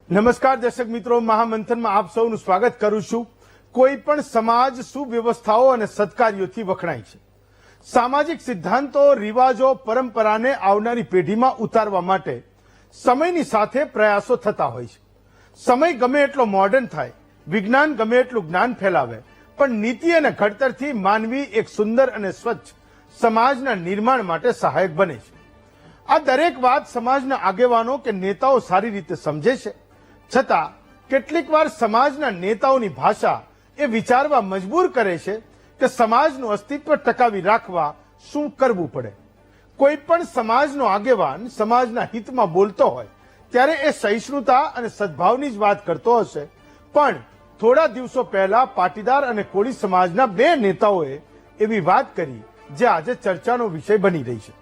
નમસ્કાર દર્શક મિત્રો, મહામંથનમાં આપ સૌનું સ્વાગત કરું છું। કોઈ પણ સમાજ સુવ્યવસ્થાઓ અને સત્કાર્યોથી વખણાય છે। સામાજિક સિદ્ધાંતો, રિવાજો, પરંપરાને આવનારી પેઢીમાં ઉતારવા માટે સમયની સાથે પ્રયાસો થતા હોય છે। સમય ગમે એટલો મોડર્ન થાય, વિજ્ઞાન ગમે એટલું જ્ઞાન ફેલાવે, પણ નીતિ અને ઘડતરથી માનવી એક સુંદર અને સ્વચ્છ સમાજના નિર્માણ માટે સહાયક બને છે। આ દરેક વાત સમાજના આગેવાનો કે નેતાઓ સારી રીતે સમજે છે, છતાં કેટલીક વાર સમાજના નેતાઓની ભાષા એ વિચારવા મજબૂર કરે છે કે સમાજનું અસ્તિત્વ ટકાવી રાખવા શું કરવું પડે। કોઈ પણ સમાજનો આગેવાન સમાજના હિતમાં બોલતો હોય ત્યારે એ સહિષ્ણુતા અને સદભાવની જ વાત કરતો હશે, પણ થોડા દિવસો પહેલા પાટીદાર અને કોળી સમાજના બે નેતાઓએ એવી વાત કરી જે આજે ચર્ચાનો વિષય બની રહી છે।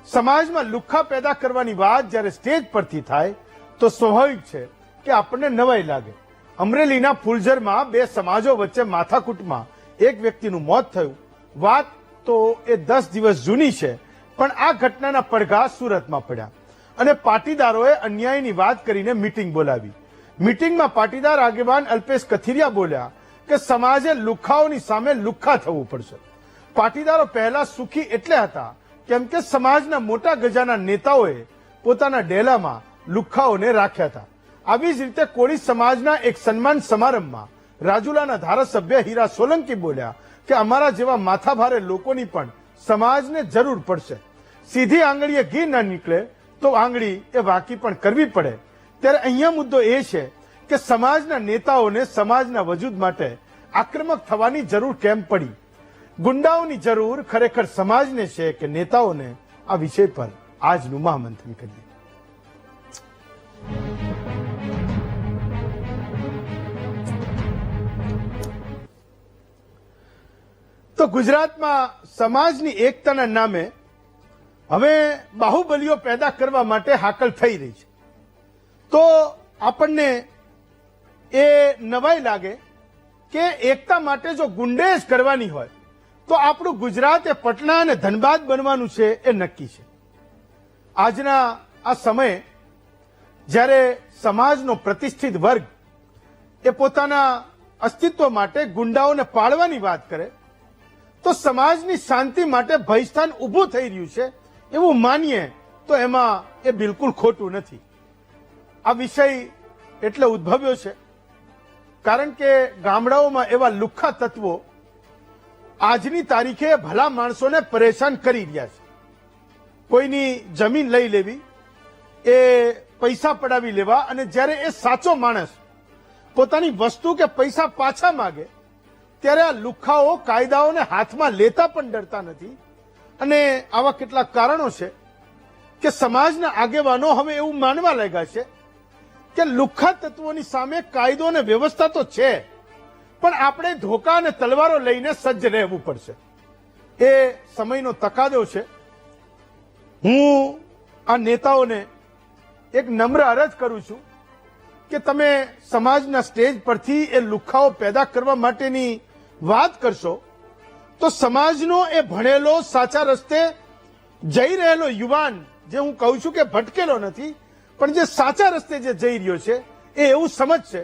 સમાજમાં લુખ્ખા પેદા કરવાની વાત જ્યારે સ્ટેજ પરથી થાય તો સ્વાભાવિક છે કે આપણને નવાઈ લાગે। અમરેલીના ફુલઝરમાં બે સમાજો વચ્ચે માથાકૂટમાં એક વ્યક્તિનું મોત થયું। વાત તો એ 10 દિવસ જૂની છે, પણ આ ઘટનાના પડઘા સુરતમાં પડ્યા અને પાટીદારોએ અન્યાયની વાત કરીને મીટિંગ બોલાવી। મીટિંગમાં પાટીદાર આગેવાન અલ્પેશ કથિરિયા બોલ્યા કે સમાજે લુખ્ખાઓની સામે લુખ્ખા થવું પડશે। પાટીદારો પહેલા સુખી એટલે હતા કેમ કે સમાજના મોટા ગજાના નેતાઓએ પોતાના ડેલામાં લુખ્ખાઓને રાખ્યા હતા। આવી જ રીતે કોળી સમાજના એક સન્માન સમારંભમાં રાજુલાના ધારાસભ્ય હીરા સોલંકી બોલ્યા કે અમારા જેવા માથાભારે લોકોની પણ સમાજને જરૂર પડશે। સીધી આંગળીએ ઘી ન નીકળે તો આંગળી એ વાંકી પણ કરવી પડે। ત્યારે અહીંયા મુદ્દો એ છે કે સમાજના નેતાઓને સમાજના વજૂદ માટે આક્રમક થવાની જરૂર કેમ પડી? ગુંડાઓની જરૂર ખરેખર સમાજને છે કે નેતાઓને? આ વિષય પર આજનું મહામંથન કરીએ। તો ગુજરાતમાં સમાજની એકતાના નામે હવે બાહુબલીઓ પેદા કરવા માટે હાકલ થઈ રહી છે। તો આપણને એ નવાઈ લાગે કે એકતા માટે જો ગુંડેજ કરવાની હોય તો આપણું ગુજરાત એ પટના અને ધનબાદ બનવાનું છે એ નક્કી છે। આજના આ સમયે જ્યારે સમાજનો પ્રતિષ્ઠિત વર્ગ એ પોતાના અસ્તિત્વ માટે ગુંડાઓને પાળવાની વાત કરે તો સમાજની શાંતિ માટે ભયસ્થાન ઊભું થઈ રહ્યું છે એવું માનીએ તો એમાં એ બિલકુલ ખોટું નથી। આ વિષય એટલે ઉદ્ભવ્યો છે કારણ કે ગામડાઓમાં એવા લુખ્ખા તત્વો આજની તારીખે ભલા માણસોને પરેશાન કરી રહ્યા છે। કોઈની જમીન લઈ લેવી, એ પૈસા પડાવી લેવા, અને જ્યારે એ સાચો માણસ પોતાની વસ્તુ કે પૈસા પાછા માંગે ત્યારે આ લુખ્ખાઓ કાયદાઓને હાથમાં લેતા પણ ડરતા નથી। અને આવા કેટલાક કારણો છે કે સમાજના આગેવાનો હવે એવું માનવા લાગ્યા છે કે લુખ્ખા તત્વોની સામે કાયદો અને વ્યવસ્થા તો છે, પણ આપણે ધોકા અને તલવારો લઈને સજ્જ રહેવું પડશે। એ સમયનો તકાદો છે। હું આ નેતાઓને એક નમ્ર અરજ કરું છું કે તમે સમાજના સ્ટેજ પરથી એ લુખ્ખાઓ પેદા કરવા માટેની વાત કરશો તો સમાજનો એ ભણેલો સાચા રસ્તે જઈ રહેલો યુવાન, જે હું કહું છું કે ભટકેલો નથી, પણ જે સાચા રસ્તે જે જઈ રહ્યો છે એ એવું સમજશે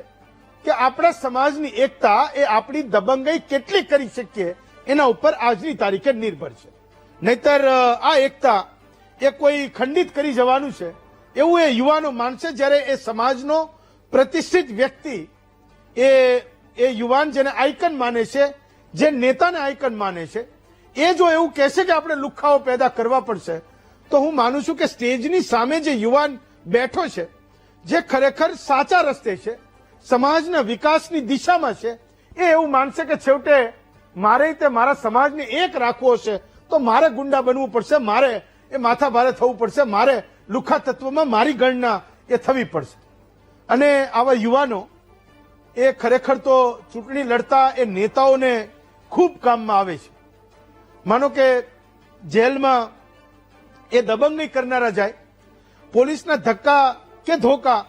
કે આપણા સમાજની એકતા એ આપણી દબંગાઈ કેટલી કરી શકીએ એના ઉપર આજની તારીખે નિર્ભર છે। નહીતર આ એકતા એ કોઈ ખંડિત કરી જવાનું છે એવું એ યુવાનો માનશે જ્યારે એ સમાજનો પ્રતિષ્ઠિત વ્યક્તિ, એ યુવાન જેને આઇકન માને છે, જે નેતાને આઇકન માને છે, એ જો એવું કહેશે કે આપણે લુખ્ખાઓ પેદા કરવા પડશે તો હું માનું છું કે સ્ટેજની સામે જે યુવાન બેઠો છે, જે ખરેખર સાચા રસ્તે છે, સમાજના વિકાસની દિશામાં છે, એ એવું માનશે કે છેવટે મારે તે મારા સમાજને એક રાખવો હશે તો મારે ગુંડા બનવું પડશે, મારે એ માથા ભારે થવું પડશે, મારે લુખ્ખા તત્વમાં મારી ગણના એ થવી પડશે। અને આવા યુવાનો એ ખરેખર તો ચૂંટણી લડતા એ નેતાઓને ખૂબ કામમાં આવે છે। માનો કે જેલમાં એ દબંગી કરનારા જાય, પોલીસના ધક્કા કે ધોકા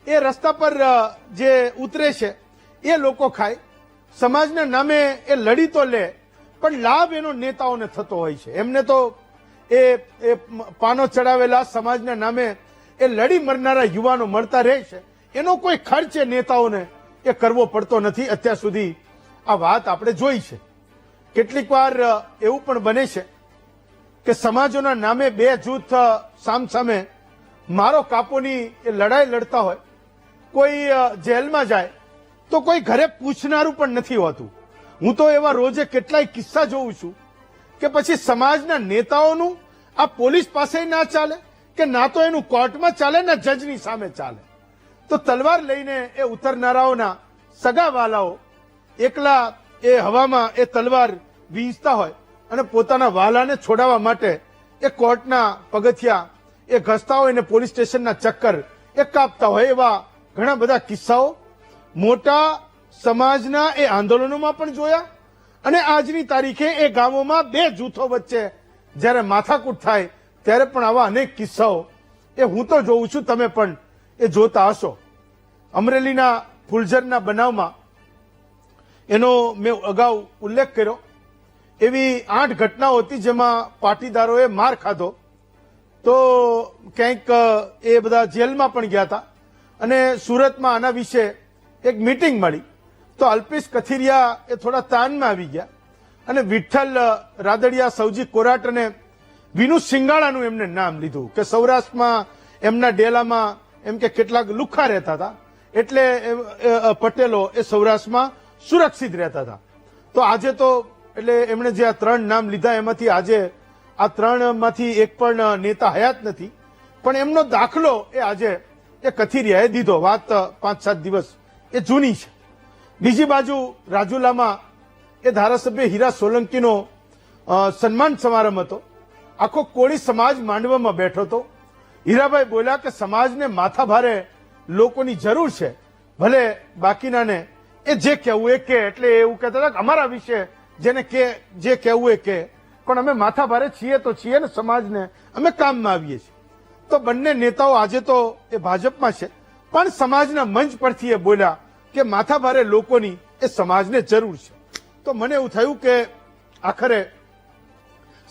એ રસ્તા પર જે ઉતરે છે એ લોકો ખાય, સમાજના નામે એ લડી તો લે પણ લાભ એનો નેતાઓને થતો હોય છે। એમને તો એ પાનો ચડાવેલા સમાજના નામે એ લડી મરનારા યુવાનો મળતા રહે છે, એનો કોઈ ખર્ચ એ નેતાઓને એ કરવો પડતો નથી. અત્યાર સુધી આ વાત આપણે જોઈ છે. કેટલીક વાર એવું પણ બને છે કે સમાજોના નામે બે જૂથ સામસામે મારો કાપોની એ લડાઈ લડતા હોય, કોઈ જેલમાં જાય તો કોઈ ઘરે પૂછનારું પણ નથી હોતું. હું તો એવા રોજે કેટલાય કિસ્સા જોઉં છું કે પછી સમાજના નેતાઓનું આ પોલીસ પાસે ના ચાલે કે ના તો એનું કોર્ટમાં ચાલે ના જજની સામે ચાલે. તો તલવાર લઈને એ ઉતરનારાઓના સગાવાલાઓ એકલા એ હવામાં એ તલવાર વીંચતા હોય અને પોતાના વાલાને છોડાવવા માટે એ કોર્ટના પગથિયા એ ઘસતા હોય અને પોલીસ સ્ટેશનના ચક્કર એ કાપતા હોય. એવા ઘણા બધા કિસ્સાઓ મોટા સમાજના એ આંદોલનોમાં પણ જોયા અને આજની તારીખે એ ગામોમાં બે જૂથો વચ્ચે જ્યારે માથાકૂટ થાય ત્યારે પણ આવા અનેક કિસ્સાઓ એ હું તો જોઉં છું, તમે પણ એ જોતા હશો. અમરેલીના ફુલઝરના બનાવમાં એનો મેં અગાઉ ઉલ્લેખ કર્યો. એવી 8 ઘટનાઓ હતી જેમાં પાટીદારોએ માર ખાધો, તો ક્યાંક એ બધા જેલમાં પણ ગયા હતા. અને સુરતમાં આના વિશે એક મીટિંગ મળી તો અલ્પેશ કથિરિયા એ થોડા તાનમાં આવી ગયા અને વિઠ્ઠલ રાદડિયા, સૌજી કોરાટ અને વિનુ સિંગાળાનું એમને નામ લીધું કે સૌરાષ્ટ્રમાં એમના ડેલામાં એમ કે કેટલાક લુખ્ખા રહેતા હતા, એટલે પટેલો એ સૌરાષ્ટ્રમાં સુરક્ષિત રહેતા હતા. તો આજે તો એટલે એમણે જે આ 3 નામ લીધા એમાંથી આજે આ 3 માંથી એક પણ નેતા હયાત નથી, પણ એમનો દાખલો એ આજે એ કથિરિયાએ દીધો. વાત 5-7 દિવસ એ જૂની છે. બીજી બાજુ રાજુલામાં એ ધારાસભ્ય હીરા સોલંકીનો સન્માન સમારંભ હતો. આખો કોળી સમાજ માંડવામાં બેઠો હતો. હીરાભાઈ બોલ્યા કે સમાજને માથાભારે લોકોની જરૂર છે, ભલે બાકીનાને એ જે કહેવું એ કે. એટલે એવું કહેતા હતા કે અમારા વિશે જેને કે જે કહેવું એ કે, પણ અમે માથાભારે છીએ તો છીએ ને સમાજને અમે કામમાં આવીએ છીએ. તો બંને નેતાઓ આજે તો એ ભાજપમાં છે, પણ સમાજના મંચ પરથી એ બોલ્યા કે માથાભારે લોકોની એ સમાજને જરૂર છે. તો મને એવું થયું કે આખરે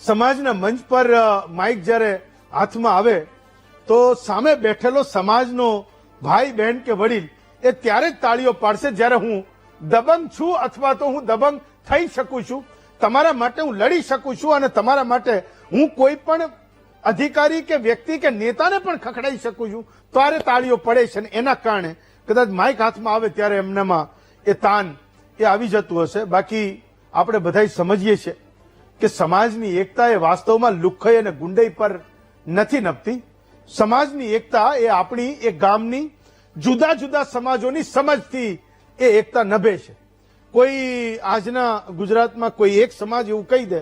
સમાજના મંચ પર માઇક જ્યારે હાથમાં આવે તો સામે બેઠેલો સમાજનો ભાઈ બહેન કે વડીલ એ ત્યારે જ તાળીઓ પાડશે જ્યારે હું દબંગ છું અથવા તો હું દબંગ થઈ શકું છું, તમારા માટે હું લડી શકું છું અને તમારા માટે હું કોઈ પણ અધિકારી કે વ્યક્તિ કે નેતાને પણ ખખડાઈ શકું છું, ત્યારે તાળીઓ પડે છે. અને એના કારણે કદાચ માઇક હાથમાં આવે ત્યારે એમનામાં એ તાન એ આવી જતું હશે. બાકી આપણે બધા સમજીએ છીએ કે સમાજની એકતા એ વાસ્તવમાં લુખ્ખાઈ અને ગુંડાઈ પર નથી નભતી. સમાજની એકતા એ આપણી એક ગામની જુદા જુદા સમાજોની સમજથી એ એકતા નભે છે. કોઈ આજના ગુજરાતમાં કોઈ એક સમાજ એવું કહી દે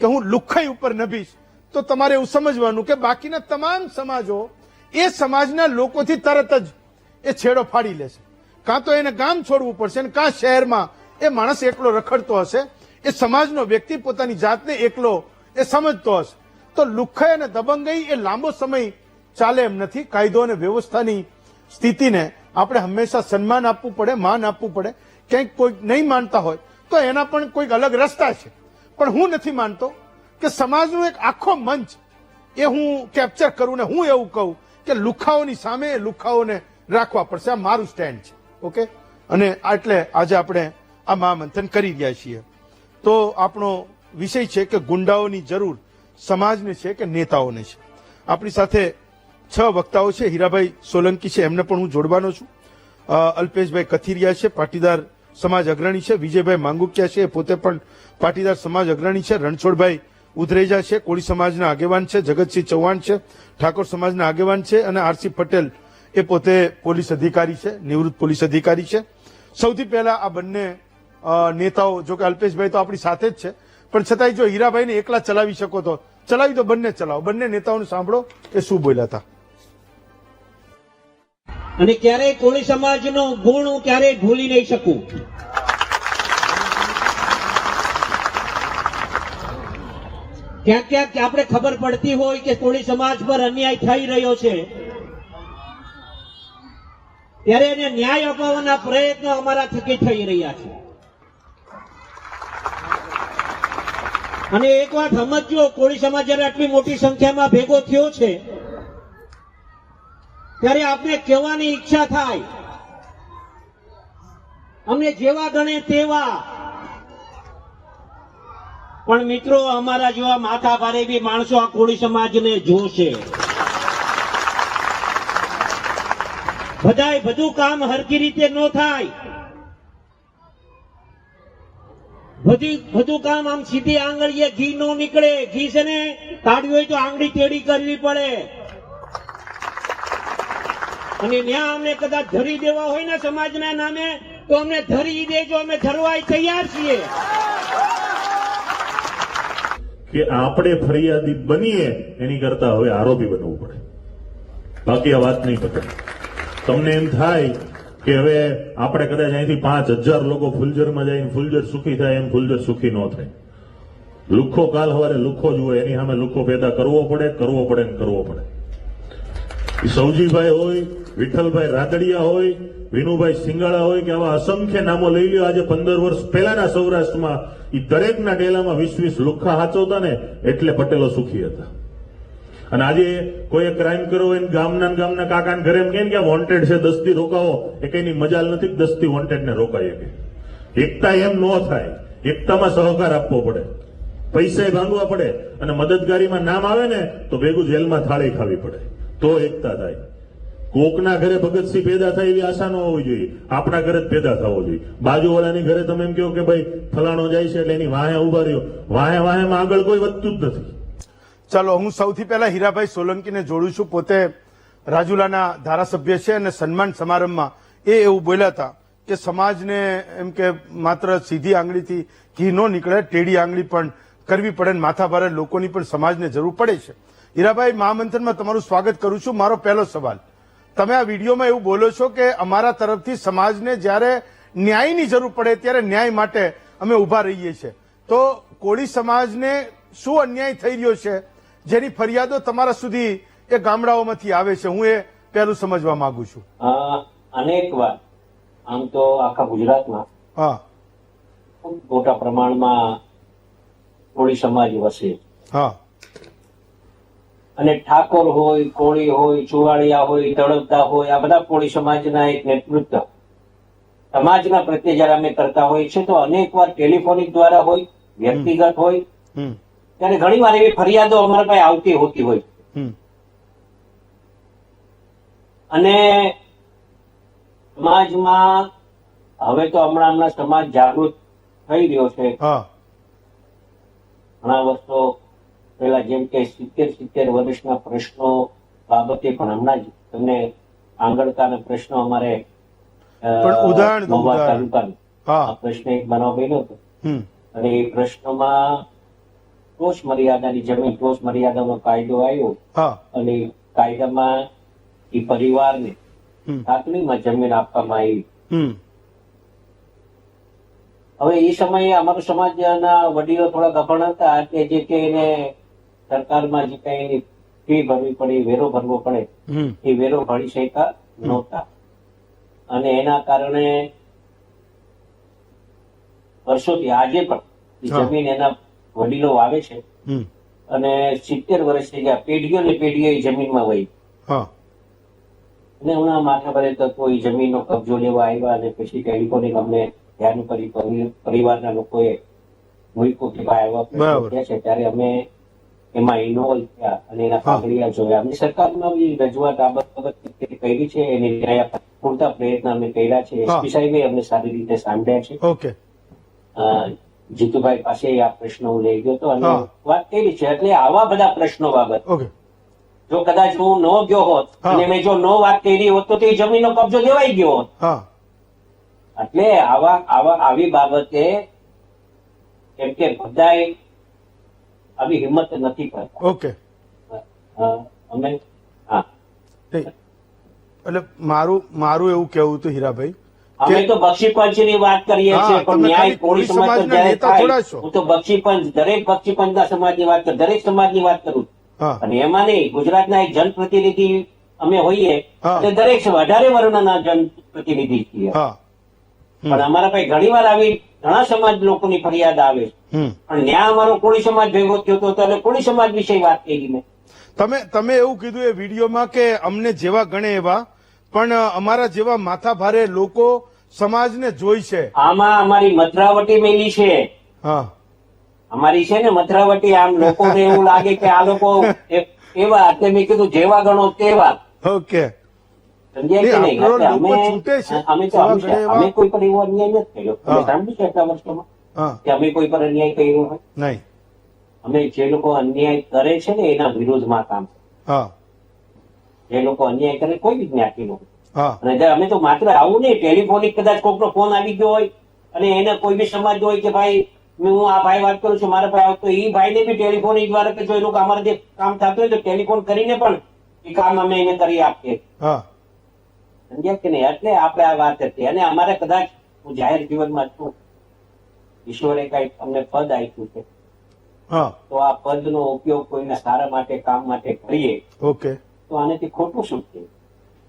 કે હું લુખ્ખાઈ ઉપર નભીશ, તો તમારે એવું સમજવાનું કે બાકીના તમામ સમાજો એ સમાજના લોકોથી તરત જ એ છેડો ફાડી લેશે. કાં તો એને ગામ છોડવું પડશે ને કાં શહેરમાં એ માણસ એકલો રખડતો હશે, એ સમાજનો વ્યક્તિ પોતાની જાતને એકલો એ સમજતો હશે. તો લુખ્ખાઈ અને દબંગાઈ એ લાંબો સમય ચાલે એમ નથી. કાયદો અને વ્યવસ્થાની સ્થિતિને આપણે હંમેશા સન્માન આપવું પડે, માન આપવું પડે. ક્યાંક કોઈ નહીં માનતા હોય તો એના પણ કોઈક અલગ રસ્તા છે, પણ હું નથી માનતો કે સમાજનો એક આખો મંચ એ હું કેપ્ચર કરું ને હું એવું કહું કે લુખ્ખાઓની સામે લુખ્ખાઓને રાખવા પડશે. આ મારું સ્ટેન્ડ છે. ઓકે. અને એટલે આજે આપણે આ મહામંથન કરી રહ્યા છીએ. તો આપણો વિષય છે કે ગુંડાઓની જરૂર સમાજને છે કે નેતાઓને છે. આપણી સાથે 6 વક્તાઓ છે. હીરાભાઈ સોલંકી છે, એમને પણ હું જોડવાનો છું. અલ્પેશભાઈ કથિરિયા છે, પાટીદાર સમાજ અગ્રણી છે. વિજયભાઈ માંગુકિયા છે, પોતે પણ પાટીદાર સમાજ અગ્રણી છે. રણછોડભાઈ ઉધરેજા છે, કોળી સમાજના આગેવાન છે. જગતસિંહ ચૌહાણ છે, ઠાકોર સમાજના આગેવાન છે. અને આરસી પટેલ એ પોતે પોલીસ અધિકારી છે, નિવૃત્ત પોલીસ અધિકારી છે. સૌથી પહેલા આ બંને નેતાઓ, જો કે અલ્પેશભાઈ તો આપણી સાથે જ છે, પણ છતાંય જો હીરાભાઈને એકલા ચલાવી શકો તો ચલાવી દો, બંને ચલાવો. બંને નેતાઓને સાંભળો એ શું બોલ્યા હતા. અને ક્યારેય કોળી સમાજનો ગુણ હું ક્યારેય ભૂલી નહીં શકું. ક્યાંક ક્યાંક આપણે ખબર પડતી હોય કે કોળી સમાજ પર અન્યાય થઈ રહ્યો છે, ત્યારે એને ન્યાય અપાવવાના પ્રયત્નો અમારા થકી થઈ રહ્યા છે. અને એક વાત સમજો, કોળી સમાજ જયારે આટલી મોટી સંખ્યામાં ભેગો થયો છે ત્યારે આપને કહેવાની ઈચ્છા થાય અમને જેવા ગણે તેવા. પણ મિત્રો, અમારા જેવા માથા ભારે બી માણસો આ કોળી સમાજને જોશે. બધાય બધું કામ હરખી રીતે ન થાય. બધું કામ આમ સીધી આંગળીએ ઘી નો નીકળે. ઘી છે ને કાઢવી હોય તો આંગળી ટેડી કરવી પડે. અને ત્યાં અમને કદાચ ધરી દેવા હોય ને સમાજના નામે, તો અમને ધરી દેજો, અમે ધરવાય તૈયાર છીએ. કે આપણે ફરિયાદી બનીએ એની કરતા હવે આરોપી બનવું પડે, બાકી આ વાત નહીં પતે. તમને એમ થાય કે હવે આપણે કદાચ અહીંથી 5000 લોકો ફુલજરમાં જઈને ફુલજર સુખી થાય એમ ફુલજર સુખી ન થાય. લુખ્ખો કાલ સવારે લુખ્ખો જ હોય, એની સામે લુખ્ખો પેદા કરવો પડે ને કરવો પડે. એ સૌજીભાઈ હોય, વિઠ્ઠલભાઈ રાદડિયા હોય, વિનુભાઈ સિંગાળા હોય કે આવા અસંખ્ય નામો લઈ લ્યો. આજે 15 વર્ષ પહેલાના સૌરાષ્ટ્રમાં એ દરેકના ડેલામાં 20 લુખ્ખા હાચવતા ને એટલે પટેલો સુખી હતા. અને આજે કોઈ ક્રાઇમ કર્યો હોય ગામના કાકાને ઘરે એમ કે વોન્ટેડ છે 10 દી રોકાવો, એ કઈની મજાલ નથી 10 દી વોન્ટેડ ને રોકાય. એકતા એમ ન થાય. એકતામાં સહકાર આપવો પડે, પૈસા ભાંગવા પડે, અને મદદગારીમાં નામ આવે ને તો ભેગું જેલમાં થાળી ખાવી પડે, તો એકતા થાય. કોકના ઘરે ભગતસિંહ પેદા થાય એવી આશા ન હોવી જોઈએ. આપણા ઘરે જ પેદા થવો જોઈએ. બાજુવાળાની ઘરે તમે એમ કહો કે ભાઈ ફલાણો જાય છે એટલે એની વાહે ઉભા રહ્યો, વાહેમાં આગળ કોઈ વધતું જ નથી. ચાલો, હું સૌથી પહેલા હીરાભાઈ સોલંકીને જોડું છું. પોતે રાજુલાના ધારાસભ્ય છે અને સન્માન સમારંભમાં એવું બોલ્યા હતા કે સમાજને એમ કે માત્ર સીધી આંગળીથી ઘી ન નીકળે, ટેડી આંગળી પણ કરવી પડે, માથાભારે લોકોની પણ સમાજને જરૂર પડે છે. હીરાભાઈ, મહામંથનમાં તમારું સ્વાગત કરું છું. મારો પહેલો સવાલ, તમે આ વિડીયોમાં એવું બોલો છો કે અમારા તરફથી સમાજને જ્યારે ન્યાયની જરૂર પડે ત્યારે ન્યાય માટે અમે ઉભા રહીએ છીએ. તો કોળી સમાજને શું અન્યાય થઈ રહ્યો છે જેની ફરિયાદો તમારા સુધી એ ગામડાઓમાંથી આવે છે? હું એ પહેલું સમજવા માંગુ છું. અનેક વાર આમ તો આખા ગુજરાતમાં હા, ખૂબ મોટા પ્રમાણમાં કોળી સમાજ વસે. હા, અને ઠાકોર હોય, કોળી હોય, ચુવાડિયા હોય, તળપદા હોય, આ બધા કોળી સમાજના એક નેતૃત્વ સમાજના પ્રત્યે જયારે અમે કરતા હોઈએ છીએ તો અનેક વાર ટેલિફોનિક દ્વારા હોય, વ્યક્તિગત હોય, ત્યારે ઘણી વાર એવી ફરિયાદો અમારા પાસે આવતી હોતી હોય. અને સમાજમાં હવે તો હમણાં સમાજ જાગૃત થઈ રહ્યો છે. ઘણા વર્ષો પેલા જેમ કે 70 વર્ષના પ્રશ્નો બાબતે પણ હમણાં જ તમને આંગળતાના પ્રશ્નો અમારે મહુવા તાલુકાનો પ્રશ્ન એક બનાવ બન્યો હતો. અને એ પ્રશ્નમાં ટોચ મર્યાદાની જમીન, ટોચ મર્યાદાનો કાયદો આવ્યો અને કાયદામાં એ પરિવારને તાકલીમાં જમીન આપવામાં આવી. હવે એ સમયે અમારો સમાજના વડીલો થોડા ગભણ હતા કે જે કે એને સરકારમાં જે કઈ એની ફી ભરવી પડે, વેરો ભરવો પડે, એ વેરો ભરી શકતા નહોતા. અને એના કારણે વર્ષોથી આજે પણ જમીન એના વડીલો વાવે છે અને 70 વર્ષ થઈ ગયા, પેઢીઓ ને પેઢીઓ એ જમીનમાં વહી. અને હમણાં માથા ભરે તત્વો એ જમીનનો કબજો લેવા આવ્યા અને પછી ટેલિફોનિક અમને ધ્યાન કરી પરિવારના લોકોએ મૂક્યું કે ભાઈ આવ્યા છે, ત્યારે અમે એમાં ઇન્વોલ્વ થયા અને એના કાગળિયા જોયા. અમે સરકારમાં રજૂઆત આ બાબત કરી છે, એની ન્યાય પૂરતા પ્રયત્ન અમે કર્યા છે. એસપી સાહેબે અમને સારી રીતે સાંભળ્યા છે. જીતુભાઈ પાસે આ પ્રશ્ન હું લઈ ગયો હતો અને વાત કરી છે. એટલે આવા બધા પ્રશ્નો બાબત જો કદાચ હું ન ગયો હોત અને મેં જો ન વાત કરી હોત તો એ જમીનનો કબજો દેવાઈ ગયો હોત. એટલે આવી બાબતે કેમ કે બધાએ આવી હિંમત નથી કરતા. ઓકે, અમે એટલે મારું એવું કેવું હતું હીરાભાઈ, અમે તો બક્ષીપંચ ની વાત કરીએ છીએ પણ ન્યાય કોળી સમાજ જયારે થાય હું તો બક્ષીપંચ, દરેક બક્ષીપંચના સમાજની વાત કરું, દરેક સમાજની વાત કરું. અને એમાં નહીં, ગુજરાતના એક જનપ્રતિનિધિ અમે હોઈએ એટલે દરેક 18 વર્ણના જનપ્રતિનિધિ છીએ. પણ અમારા પાસે ઘણી વાર આવી ઘણા સમાજ લોકોની ફરિયાદ આવે છે પણ ન્યાય અમારો કોળી સમાજ ભેગો થયો હતો એટલે કોળી સમાજ વિશે વાત કરી મેં. તમે એવું કીધું એ વિડીયોમાં કે અમને જેવા ગણે એવા, પણ અમારા જેવા માથા ભારે લોકો સમાજને જોઈ છે? આમાં અમારી મથરાવટી મેલી છે, હા, અમારી છે ને મથરાવટી. આમ લોકોને એવું લાગે કે આ લોકો એવા, એટલે મેં કીધું જેવા ગણો તેવા. ઓકે. સમજાય કે નહીં? આપણો એટલે લોકો છૂટે છે અમે તો એવા ઘણા એવા- અમે કોઈ પર એવો અન્યાય નથી કર્યો. તમે હા. સાંભળ્યું છે એટલા વર્ષોમાં હા, કે અમે કોઈ પર અન્યાય કર્યો હોય? નહીં. અમે જે લોકો અન્યાય કરે છે ને એના વિરોધમાં કામ કરીએ. હા, જે લોકો અન્યાય કરે કોઈ બી જ્ઞાતિનો, હા, અને અમે તો માત્ર આવું નહીં, ટેલિફોનિક કદાચ કોઈકનો ફોન આવી ગયો હોય અને એને કોઈ બી સમાજ હોય કે ભાઈ હું આ ભાઈ વાત કરું છું, મારા ભાઈ આવતો, એ ભાઈને બી ટેલિફોનિક દ્વારા કે જો એ લોકો અમારે જે કામ થતું હોય તો ટેલિફોન કરીને પણ એ કામ અમે એને કરી આપીએ. હા, સમજ્યા કે નહીં? એટલે આપણે આ વાત હતી. અને અમારે કદાચ હું જાહેર જીવનમાં છું, ઈશ્વરે કઈ અમને પદ આપ્યું છે, હા, તો આ પદનો ઉપયોગ કોઈના સારા માટે, કામ માટે કરીએ ઓકે. તો આનેથી ખોટું શું છે?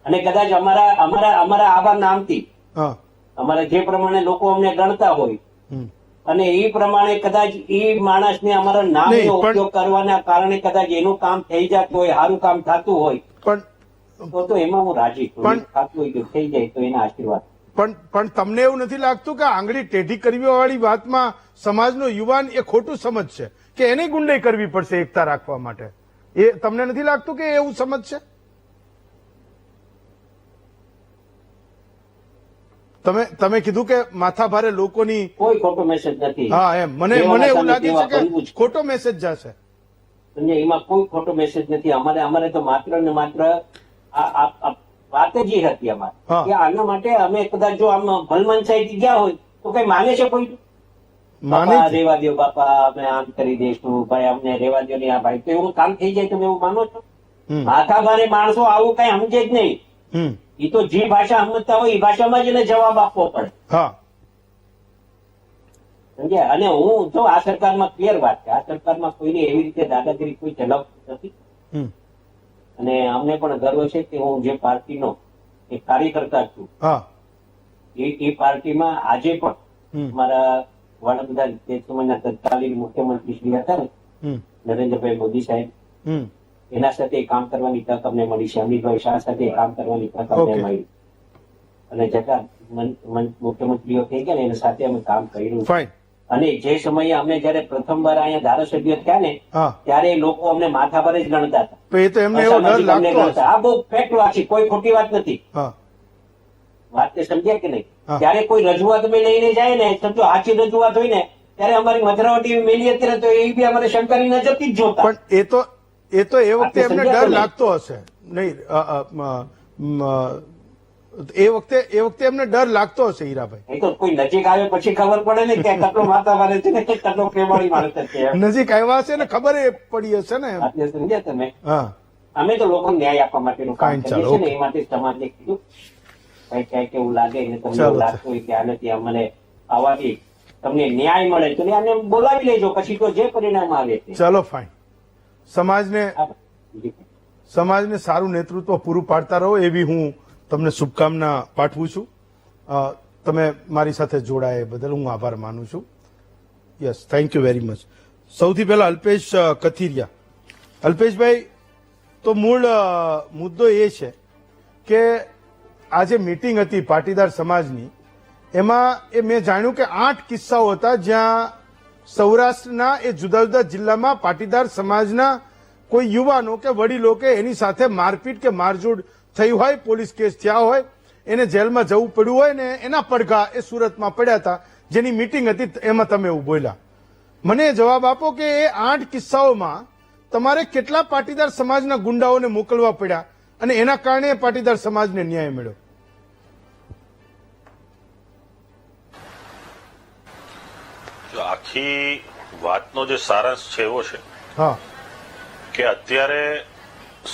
અને કદાચ અમારા આવા નામથી હા, અમારે જે પ્રમાણે લોકો અમને ગણતા હોય હમ. અને એ પ્રમાણે કદાચ એ માણસને અમારા નામનો નહીં, પણ- ઉપયોગ કરવાના કારણે કદાચ એનું કામ થઈ જતું હોય, સારું કામ થતું હોય, પણ તો એમાં હું રાજી છું. પણ- થતું હોય કે થઈ જાય તો એના આશીર્વાદ. પણ તમને એવું નથી લાગતું કે આંગળી ટેઢી કરવી વાળી વાતમાં સમાજનો યુવાન એ ખોટું સમજશે કે એની ગુંડાઈ કરવી પડશે એકતા રાખવા માટે? એ તમને નથી લાગતું કે એવું સમજશે? તમે કીધું કે માથાભારે લોકોની, કોઈ ખોટો મેસેજ નથી. હા, એમ મને એવું લાગે છે કે ખોટો મેસેજ જશે. સમજ્યા? એમાં કોઈ ખોટો મેસેજ નથી. અમારે તો માત્ર ને માત્ર આ વાત જ એ હતી અમારે હા. કે આના માટે અમે કદાચ જો આમ ભલમનસાઈથી ગયા હોય તો કઈ માને છે કોઈ? માને બાપા છે. રેવા દો, બાપા અમે આમ કરી દઈશું, ભાઈ અમને રેવા દો ને આ ભાઈ, તો એવું કામ થઈ જાય તમે એવું માનો છો? હમ. માથાભારે માણસો આવું કઈ સમજે જ નહીં. હમ. એ તો જે ભાષા સમજતા હોય એ ભાષામાં જ એને જવાબ આપવો પડે. હા, સમજ્યા? અને હું જો આ સરકારમાં ક્લિયર વાત છે, આ સરકારમાં કોઈને એવી રીતે દાદાગીરી કોઈ ચલાવતું નથી. હમ. અને અમને પણ ગર્વ છે કે હું જે પાર્ટીનો એક કાર્યકર્તા છું, હા, એ પાર્ટીમાં આજે પણ હમ. અમારા વડાપ્રધાન તે સમયના તત્કાલીન મુખ્યમંત્રી શ્રી હતા ને હમ. નરેન્દ્રભાઈ મોદી સાહેબ, હમ. એના સાથે કામ કરવાની તક અમને મળી છે. અમિતભાઈ શાહ સાથે કામ કરવાની તક અમને Okay. મળી. અને જતા મુખ્યમંત્રીઓ થઈ ગયા ને એના સાથે અમે કામ કર્યું. ફાઇન. અને જે સમયે અમે જયારે પ્રથમવાર અહીંયા ધારાસભ્ય થયા ને હા, ત્યારે લોકો અમને માથા પર જ ગણતા હતા. તો એ તો એમને એવો ડર અસામાજિક અમને લાગતો ગણતા. આ બહુ ફેક્ટ વાત છે, કોઈ ખોટી વાત નથી. હા, વાત સમજ્યા કે નહીં? હા. ત્યારે કોઈ રજૂઆત અમે લઈને જાય ને, સમજો સાચી રજૂઆત હોય ને, ત્યારે અમારી મથરાવટી મેલી હતી ને તો એ બી અમારે શંકરની નજરથી જ જોતા. પણ એ તો એ વખતે આપણે એમને સમજ્યા ડર તો નહીં. લાગતો હશે નહીં? એ વખતે એમને ડર લાગતો હશે હીરાભાઈ. એ તો કોઈ નજીક આવે પછી ખબર પડે ને કે કેટલો માથા મારે છે ને કે કેટલો પ્રેમાળી માણસ છે. નજીક આવ્યા હશે ને ખબર એ પડી હશે ને. વાતને સમજ્યા તમે? હા, અમે તો લોકોને ન્યાય આપવા માટેનું કામ Fine, કરીએ ચાલો, છીએ ને, okay. એ માટે સમાજને કીધું ક્યાંક એવું લાગે ને તમને ચાલો, એવું લાગતું હોય કે આનાથી અમને આવવાથી તમને ન્યાય મળે તો આને બોલાવી લેજો, પછી તો જે પરિણામ આવે તે. ચલો ફાઇન. સમાજને બીજું કંઈ. સમાજને સારું નેતૃત્વ પૂરું પાડતા રહો એવી હું તમને શુભકામના પાઠવું છું. તમે મારી સાથે જોડાયા એ બદલ હું આભાર માનું છું. Yes, thank you very much. સૌથી પહેલા અલ્પેશ કથિરિયા. અલ્પેશભાઈ, તો મૂળ મુદ્દો એ છે કે આજે મીટિંગ હતી પાટીદાર સમાજની, એમાં મેં જાણ્યું કે 8 કિસ્સાઓ હતા જ્યાં સૌરાષ્ટ્રના એ જુદા જુદા જિલ્લામાં પાટીદાર સમાજના કોઈ યુવાનો કે વડીલો કે એની સાથે મારપીટ કે મારઝૂડ થઈ હોય, પોલીસ કેસ થયા હોય, એને જેલમાં જવું પડ્યું હોય ને એના પડઘા એ સુરતમાં પડ્યા હતા, જેની મીટિંગ હતી એમાં તમે એવું બોલ્યા. મને જવાબ આપો કે એ 8 કિસ્સાઓમાં તમારે કેટલા પાટીદાર સમાજના ગુંડાઓને મોકલવા પડ્યા અને એના કારણે પાટીદાર સમાજને ન્યાય મળ્યો? જો આખી વાતનો જે સારાંશ છે એવો છે હા, કે અત્યારે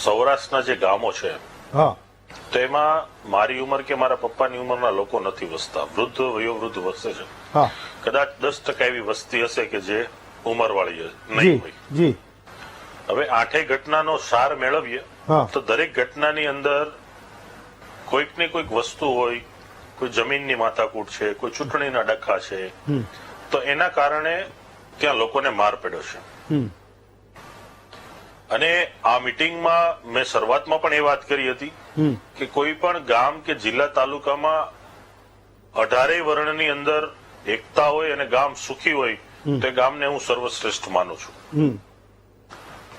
સૌરાષ્ટ્રના જે ગામો છે હા, તો એમાં મારી ઉંમર કે મારા પપ્પાની ઉંમરના લોકો નથી વસતા, વૃદ્ધ વયોવૃદ્ધ વસે છે. હા, કદાચ 10% એવી વસ્તી હશે કે જે ઉંમરવાળી જી, નહીં હોય. જી, હવે 8 ઘટનાનો સાર મેળવીએ હા, તો દરેક ઘટનાની અંદર કોઈક ને કોઈક વસ્તુ હોય, કોઈ જમીનની માથાકૂટ છે, કોઈ ચૂંટણીના ડખા છે, હમ, તો એના કારણે ત્યાં લોકોને માર પડ્યો છે. હમ, અને આ મીટિંગમાં મેં શરૂઆતમાં પણ એ વાત કરી હતી હમ, કે કોઈ પણ ગામ કે જિલ્લા તાલુકામાં 18 વર્ણની અંદર એકતા હોય અને ગામ સુખી હોય તો એ ગામને હું સર્વશ્રેષ્ઠ માનું છું.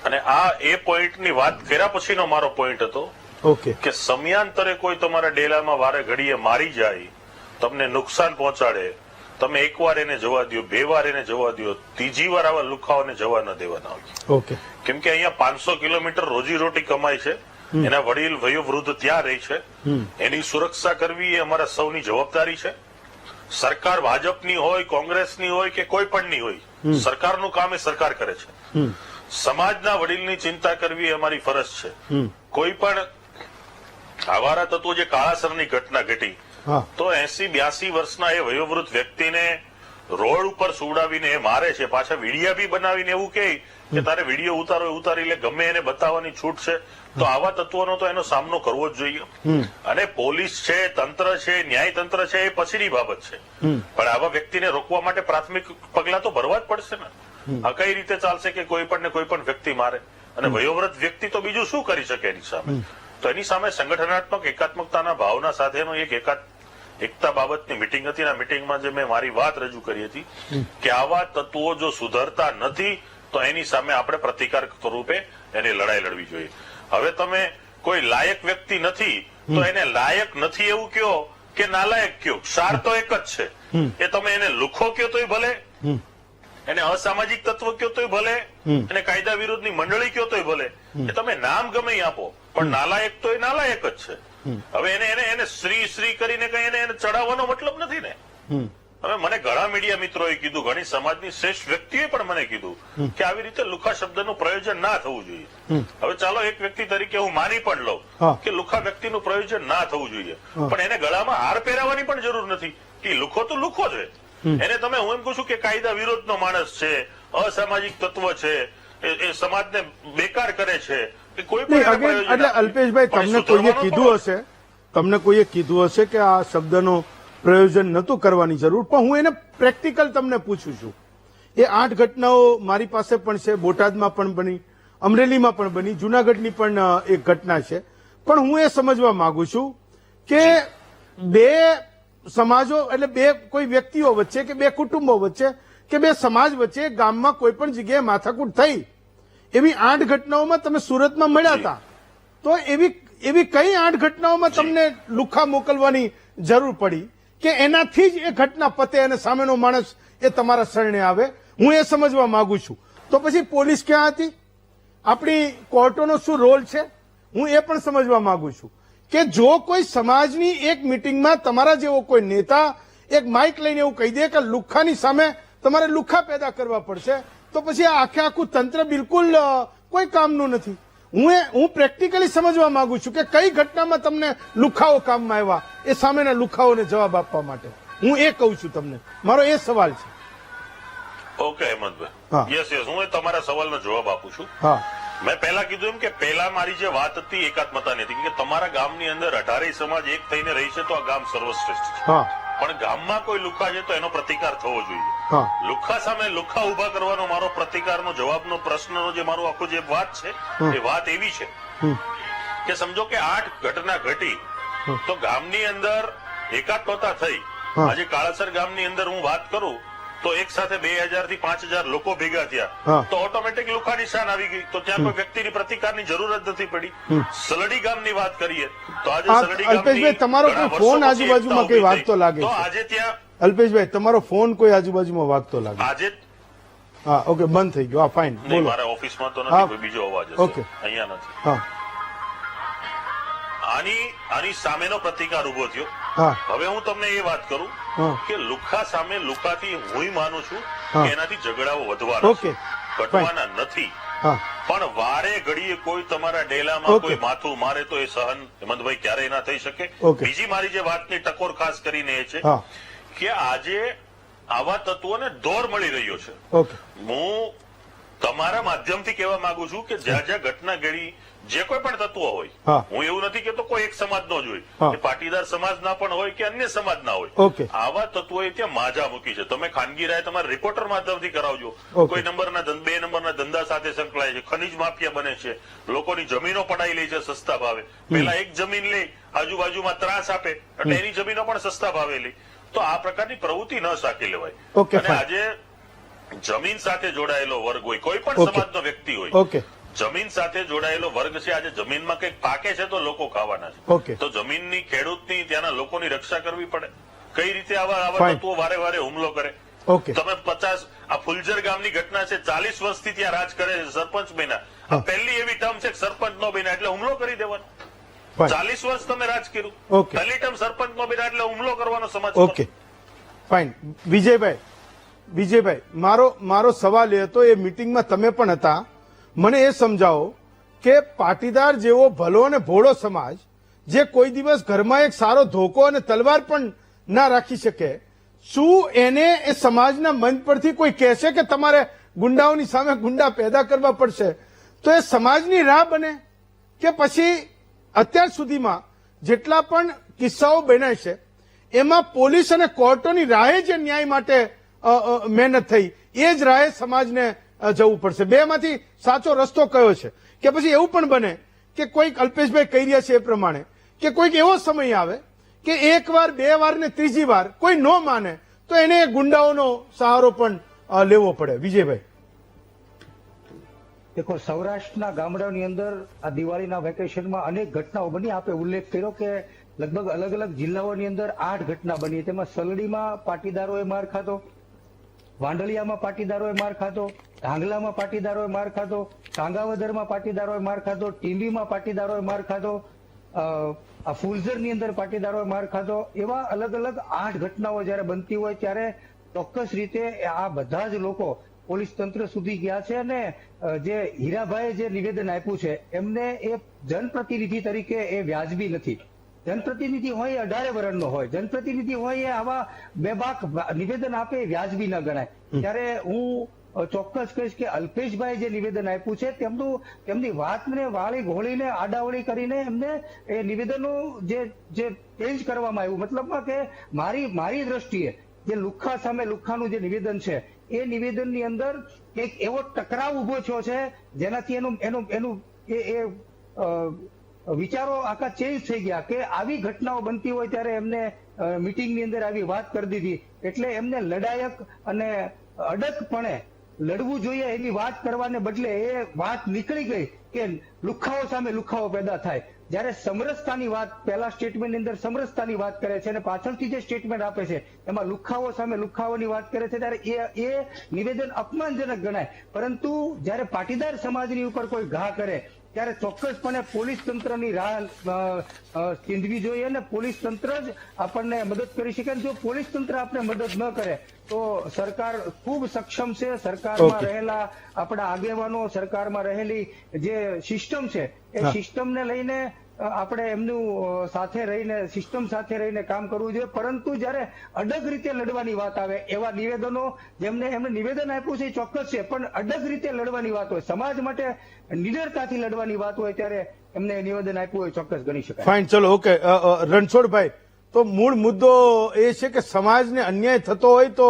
અને આ એ પોઈન્ટની વાત કર્યા પછીનો મારો પોઈન્ટ હતો ઓકે કે સમયાંતરે કોઈ તમારા ડેલામાં વારે ઘડીએ મારી જાય, તમને નુકસાન પહોંચાડે, તમે એકવાર એને જવા દો, 2 વાર એને જવા દો, 3જી વાર આવા લુખાઓને જવા ન દેવાના હોય. ઓકે કેમ કે અહીંયા 500 કિલોમીટર રોજીરોટી કમાય છે, એના વડીલ વયોવૃદ્ધ ત્યાં રહે છે, એની સુરક્ષા કરવી એ અમારા સૌની જવાબદારી છે. સરકાર ભાજપની હોય, કોંગ્રેસની હોય કે કોઈ પણની હોય, સરકારનું કામ એ સરકાર કરે છે. સમાજના વડીલની ચિંતા કરવી એ અમારી ફરજ છે. કોઈ પણ આવારા તત્વો જે કાળાસરની ઘટના ઘટી તો 80-82 વર્ષના એ વયોવૃદ્ધ વ્યક્તિને રોડ ઉપર સુવડાવીને એ મારે છે, પાછા વિડીયા બી બનાવીને એવું કહે કે તારે વિડીયો ઉતારો ઉતારી લે, ગમે એને બતાવવાની છૂટ છે. તો આવા તત્વોનો તો એનો સામનો કરવો જ જોઈએ. અને પોલીસ છે, તંત્ર છે, ન્યાયતંત્ર છે, એ પછીની બાબત છે, પણ આવા વ્યક્તિને રોકવા માટે પ્રાથમિક પગલા તો ભરવા જ પડશે ને. આ કઈ રીતે ચાલશે કે કોઈ પણ ને કોઈ પણ વ્યક્તિ મારે? અને વયોવૃદ્ધ વ્યક્તિ તો બીજું શું કરી શકે એની સામે? તો એની સામે સંગઠનાત્મક એકાત્મકતાના ભાવના સાથેનો એક એકતા બાબતની મિટિંગ હતી. આ મિટિંગમાં જે મેં મારી વાત રજૂ કરી હતી કે આવા તત્વો જો સુધરતા નથી તો એની સામે આપણે પ્રતિકાર સ્વરૂપે એની લડાઈ લડવી જોઈએ. હવે તમે કોઈ લાયક વ્યક્તિ નથી તો એને લાયક નથી એવું કયો કે નાલાયક કયો, સાર તો એક જ છે. એ તમે એને લુખો કયો તોય ભલે, એને અસામાજિક તત્વ કયો તોય ભલે, એને કાયદા વિરુદ્ધની મંડળી કયો તોય ભલે, એ તમે નામ ગમે આપો, પણ નાલાયક તો એ નાલાયક જ છે. હવે એને શ્રી કરીને કઈ એને ચડાવવાનો મતલબ નથી ને. હવે મને ઘણા મીડિયા મિત્રોએ કીધું, ઘણી સમાજની શ્રેષ્ઠ વ્યક્તિએ પણ મને કીધું કે આવી રીતે લુખા શબ્દનું પ્રયોજન ના થવું જોઈએ. હવે ચાલો એક વ્યક્તિ તરીકે હું માની પણ લઉં કે લુખા વ્યક્તિનું પ્રયોજન ના થવું જોઈએ, પણ એને ગળામાં હાર પહેરાવવાની પણ જરૂર નથી. કે લુખો તો લુખો છે. એને તમે હું એમ કહું છું કે કાયદા વિરોધનો માણસ છે, અસામાજિક તત્વ છે, એ સમાજને બેકાર કરે છે, કોઈ પણ એટલે અલ્પેશભાઈ તમને કોઈએ કીધું હશે કે આ શબ્દનો પ્રયોજન નતું કરવાની જરૂર, પણ હું એને પ્રેક્ટિકલ તમને પૂછું છું. એ 8 ઘટનાઓ મારી પાસે પણ છે, બોટાદમાં પણ બની, અમરેલીમાં પણ બની, જુનાગઢની પણ એક ઘટના છે. પણ હું એ સમજવા માંગુ છું કે 2 સમાજો એટલે કોઈ વ્યક્તિઓ વચ્ચે કે 2 કુટુંબો વચ્ચે કે 2 સમાજ વચ્ચે ગામમાં કોઈ પણ જગ્યાએ માથાકૂટ થઈ, એવી 8 ઘટનાઓમાં તમે સુરતમાં મળ્યા હતા, તો એવી કઈ 8 ઘટનાઓમાં તમને લુખા મોકલવાની જરૂર પડી કે એનાથી જ એ ઘટના પતે અને સામેનો માણસ એ તમારા શરણે આવે? હું એ સમજવા માંગુ છું. તો પછી પોલીસ ક્યાં હતી? આપણી કોર્ટોનો શું રોલ છે? હું એ પણ સમજવા માંગુ છું કે જો કોઈ સમાજની એક મિટિંગમાં તમારા જેવો કોઈ નેતા એક માઇક લઈને એવું કહી દે કે લુખ્ખાની સામે તમારે લુખ્ખા પેદા કરવા પડશે, તો પછી આ આખું તંત્ર બિલકુલ કોઈ કામનું નથી. હું પ્રેક્ટિકલી સમજવા માંગુ છું કે કઈ ઘટનામાં તમને લુખાઓ કામમાં આવ્યા એ સામેના લુખાઓને જવાબ આપવા માટે. હું એ કહું છું તમને, મારો એ સવાલ છે. ઓકે હેમંતભાઈ, યસ હું તમારા સવાલનો જવાબ આપું છું. મેં પહેલા કીધું એમ કે પહેલા મારી જે વાત હતી એકાત્મતાની હતી કે તમારા ગામની અંદર 18 સમાજ એક થઈને રહી છે તો આ ગામ સર્વશ્રેષ્ઠ છે. પણ ગામમાં કોઈ લુખા છે તો એનો પ્રતિકાર થવો જોઈએ. લુખા સામે લુખા ઉભા કરવાનો મારો પ્રતિકારનો જવાબનો પ્રશ્નનો જે મારું આખું જે વાત છે એ વાત એવી છે કે સમજો કે 8 ઘટના ઘટી તો ગામની અંદર એકાત્મતા થઈ. આજે કાળાસર ગામની અંદર હું વાત કરું તો એક સાથે 2000 થી 5000 લોકો ભેગા થયા તો ઓટોમેટિક લુખા નિશાન આવી ગઈ, તો ત્યાં કોઈ વ્યક્તિની પ્રતિકારની જરૂર જ નથી પડી. સલડી ગામની વાત કરીએ તો આજે સલડી અલ્પેશભાઈ તમારો કોઈ ફોન આજુબાજુમાં કઈ વાગતો લાગે તો આજે ત્યાં અલ્પેશભાઈ તમારો ફોન કોઈ આજુબાજુમાં વાગતો લાગે આજે હા ઓકે બંધ થઈ ગયો. હા ફાઇન, બોલો. મારા ઓફિસમાં તો નથી, કોઈ બીજો અવાજ હશે. ઓકે અહીંયા નથી. આની સામેનો પ્રતિકાર ઉભો થયો. હવે હું તમને એ વાત કરું કે લુખા સામે લુખાથી હું માનું છું કે એનાથી ઝઘડાઓ વધવાના છે, ઘટવાના નથી. પણ વારે ઘડીએ કોઈ તમારા ડેલામાં કોઈ માથું મારે તો એ સહન હેમંતભાઈ ક્યારેય ના થઈ શકે. બીજી મારી જે વાતની ટકોર ખાસ કરીને એ છે કે આજે આવા તત્વોને દોર મળી રહ્યો છે. હું તમારા માધ્યમથી કહેવા માંગુ છું કે જ્યાં જ્યાં ઘટના ઘડી જે કોઈ પણ તત્વો હોય, હું એવું નથી કેતો કોઈ એક સમાજનો જ હોય, પાટીદાર સમાજના પણ હોય કે અન્ય સમાજના હોય, આવા તત્વોએ ત્યાં માજા મૂકી છે. તમે ખાનગી રાય તમારા રિપોર્ટર માધ્યમથી કરાવજો. કોઈ નંબરના 2 નંબરના ધંધા સાથે સંકળાય છે, ખનીજ માફિયા બને છે, લોકોની જમીનો પડાઈ લે છે સસ્તા ભાવે. પેલા એક જમીન લે, આજુબાજુમાં ત્રાસ આપે એટલે એની જમીનો પણ સસ્તા ભાવે લે. તો આ પ્રકારની પ્રવૃત્તિ ન સાકી લેવાય. ઓકે, અને આજે જમીન સાથે જોડાયેલો વર્ગ હોય, કોઈ પણ ઓકે. સમાજનો વ્યક્તિ હોય, ઓકે જમીન સાથે જોડાયેલો વર્ગ છે. આજે જમીનમાં કંઈક પાકે છે તો લોકો ખાવાના ઓકે. છે. તો જમીનની, ખેડૂતની, ત્યાંના લોકોની રક્ષા કરવી પડે. કઈ રીતે આવા Fine. તત્વો વારે વારે હુમલો કરે? ઓકે તમે 50 આ ફુલજર ગામની ઘટના છે, 40 વર્ષથી ત્યાં રાજ કરે છે, સરપંચ બન્યા. આ પહેલી એવી ટર્મ છે કે સરપંચ નો બન્યા એટલે હુમલો કરી દેવાનો. ફાઇન 40 વર્ષ તમે રાજ કર્યું, ઓકે. પહેલી ટર્મ સરપંચ નો બન્યા એટલે હુમલો કરવાનો સમાજ પર. Okay fine. વિજયભાઈ મારો સવાલ એ હતો, એ મિટિંગમાં તમે પણ હતા, મને એ સમજાવો કે પાટીદાર જેવો ભલો અને ભોળો સમાજ જે કોઈ દિવસ ઘરમાં એક સારો ધોકો અને તલવાર પણ ના રાખી શકે, શું એને એ સમાજના મંચ પરથી કોઈ કહેશે કે તમારે ગુંડાઓની સામે ગુંડા પેદા કરવા પડશે, તો એ સમાજની રાહ બને? કે પછી અત્યાર સુધીમાં જેટલા પણ કિસ્સાઓ બન્યા છે એમાં પોલીસ અને કોર્ટોની રાહે જે ન્યાય માટે મહેનત થઈ એ જ રાહે સમાજને જવું પડશે? બેમાંથી સાચો રસ્તો કયો છે? કે પછી એવું પણ બને કે કોઈક અલ્પેશભાઈ કહી રહ્યા છે એ પ્રમાણે કે કોઈક એવો સમય આવે કે એક વાર, બે વાર ને ત્રીજી વાર કોઈ ન માને તો એને ગુંડાઓનો સહારો પણ લેવો પડે? વિજયભાઈ દેખો, સૌરાષ્ટ્રના ગામડાઓની અંદર આ દિવાળીના વેકેશનમાં અનેક ઘટનાઓ બની. આપે ઉલ્લેખ કર્યો કે લગભગ અલગ અલગ જિલ્લાઓની અંદર 8 ઘટના બની. તેમાં સલડીમાં પાટીદારોએ માર ખાધો, વાંડલિયામાં પાટીદારોએ માર ખાધો, ઢાંગલામાં પાટીદારોએ માર ખાધો, કાંગાવદરમાં પાટીદારોએ માર ખાધો, ટીંબીમાં પાટીદારોએ માર ખાધો, આ ફુલઝરની અંદર પાટીદારોએ માર ખાધો. એવા અલગ અલગ 8 ઘટનાઓ જયારે બનતી હોય ત્યારે ચોક્કસ રીતે આ બધા જ લોકો પોલીસ તંત્ર સુધી ગયા છે. અને જે હીરાભાઈએ જે નિવેદન આપ્યું છે એમને એ જનપ્રતિનિધિ તરીકે એ વ્યાજબી નથી. જનપ્રતિનિધિ હોય એ 18 વર્ષનો હોય, જનપ્રતિનિધિ હોય એ આવા બેબાક નિવેદન આપે એ વ્યાજબી ન ગણાય. ત્યારે હું ચોક્કસ કહીશ કે અલ્પેશભાઈ જે નિવેદન આપ્યું છે તેમની વાતને વાળી ઘોળીને આડાવડી કરીને એમને એ નિવેદનો જે ચેન્જ કરવામાં આવ્યું. મતલબમાં કે મારી દ્રષ્ટિએ જે લુખ્ખા સામે લુખ્ખાનું જે નિવેદન છે એ નિવેદનની અંદર એક એવો ટકરાવ ઉભો થયો છે જેનાથી એનું વિચારો આખા ચેન્જ થઈ ગયા કે આવી ઘટનાઓ બનતી હોય ત્યારે એમને મિટિંગની અંદર આવી વાત કરી દીધી. એટલે એમને લડાયક અને અડગપણે લડવું જોઈએ એની વાત કરવાને બદલે એ વાત નીકળી ગઈ કે લુખ્ખાઓ સામે લુખ્ખાઓ પેદા થાય. જ્યારે સમરસતાની વાત પહેલા સ્ટેટમેન્ટની અંદર સમરસતાની વાત કરે છે અને પાછળથી જે સ્ટેટમેન્ટ આપે છે એમાં લુખ્ખાઓ સામે લુખ્ખાઓની વાત કરે છે ત્યારે એ નિવેદન અપમાનજનક ગણાય. પરંતુ જ્યારે પાટીદાર સમાજની ઉપર કોઈ ઘા કરે ત્યારે ચોક્કસપણે પોલીસ તંત્રની રાહ ચીંધવી જોઈએ અને પોલીસ તંત્ર જ આપણને મદદ કરી શકે. જો પોલીસ તંત્ર આપણે મદદ ન કરે તો સરકાર ખૂબ સક્ષમ છે. સરકારમાં રહેલા આપણા આગેવાનો, સરકારમાં રહેલી જે સિસ્ટમ છે એ સિસ્ટમને લઈને આપણે એમનું સાથે રહીને સિસ્ટમ સાથે રહીને કામ કરવું જોઈએ. પરંતુ જ્યારે અડગ રીતે લડવાની વાત આવે એવા નિવેદનો એમને નિવેદન આપ્યું છે ચોક્કસ છે, પણ અડગ રીતે લડવાની વાત હોય, સમાજ માટે નિડરતાથી લડવાની વાત હોય ત્યારે એમને નિવેદન આપ્યું હોય ચોક્કસ ગણી શકાય. ફાઇન, ચલો ઓકે. રણછોડભાઈ, તો મૂળ મુદ્દો એ છે કે સમાજને અન્યાય થતો હોય તો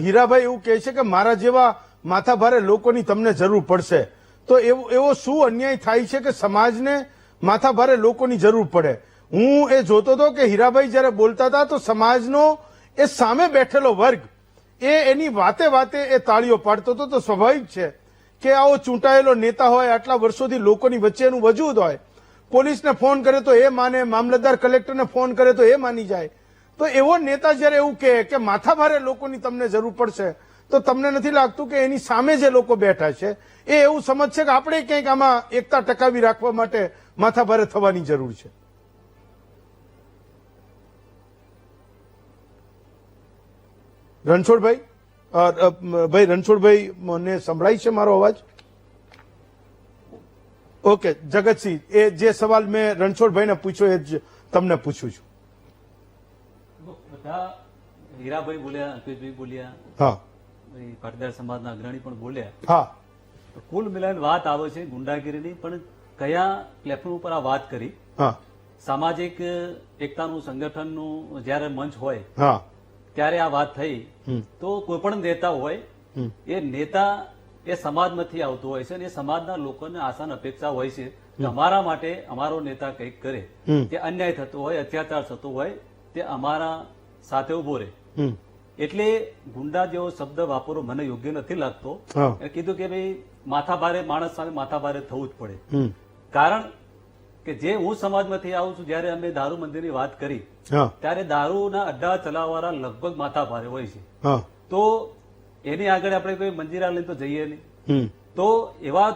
હીરાભાઈ એવું કહે છે કે મારા જેવા માથાભારે લોકોની તમને જરૂર પડશે. તો એવો શું અન્યાય થાય છે કે સમાજને માથાભારે લોકોની જરૂર પડે? હું એ જોતો હતો કે હીરાભાઈ જયારે બોલતા હતા તો સમાજનો એ સામે બેઠેલો વર્ગ એની વાતે એ તાળીઓ પાડતો હતો. તો સ્વાભાવિક છે કે આવો ચૂંટાયેલો નેતા હોય, આટલા વર્ષોથી લોકોની વચ્ચે એનું વજૂદ હોય, પોલીસને ફોન કરે તો એ માને, મામલતદાર કલેક્ટરને ફોન કરે તો એ માની જાય. તો એવો નેતા જયારે એવું કહે કે માથાભારે લોકોની તમને જરૂર પડશે તો તમને નથી લાગતું કે એની સામે જે લોકો બેઠા છે એ એવું સમજશે કે આપણે કંઈક આમાં એકતા ટકાવી રાખવા માટે માથાભારે થવાની જરૂર છે? રણછોડભાઈ, રણછોડભાઈ મને સંભળાય છે મારો અવાજ? ઓકે જગતસિંહ, એ જે સવાલ મેં રણછોડભાઈને પૂછ્યો એ જ તમને પૂછું છું. બધા હીરાભાઈ બોલ્યા, અલ્પેશભાઈ બોલ્યા, હા, પાટીદાર સમાજના અગ્રણી પણ બોલ્યા. હા, તો કુલ મિલાઈને વાત આવે છે ગુંડાગીરીની, પણ કયા પ્લેટફોર્મ ઉપર આ વાત કરી? હા, સામાજિક એકતાનું સંગઠનનું જયારે મંચ હોય હા, ત્યારે આ વાત થઈ. તો કોઈ પણ નેતા હોય એ નેતા એ સમાજમાંથી આવતો હોય છે અને એ સમાજના લોકોને આશા અપેક્ષા હોય છે કે અમારા માટે અમારો નેતા કંઈક કરે. તે અન્યાય થતો હોય, અત્યાચાર થતો હોય તે અમારા સાથે ઉભો રહે. હમ. એટલે ગુંડા જેવો શબ્દ વાપરવો મને યોગ્ય નથી લાગતો. હા. એ કીધું કે ભાઈ માથાભારે માણસ સામે માથાભારે થવું જ પડે. હમ. કારણ કે જે હું સમાજમાંથી આવું છું, જયારે અમે દારૂ મંદિરની વાત કરી હા. ત્યારે દારૂના અડ્ડા ચલાવવાળા લગભગ માથાભારે હોય છે. હા. તો એની આગળ આપણે કોઈ મંજીરા લઈને તો જઈએ નહીં. હમ. તો એવા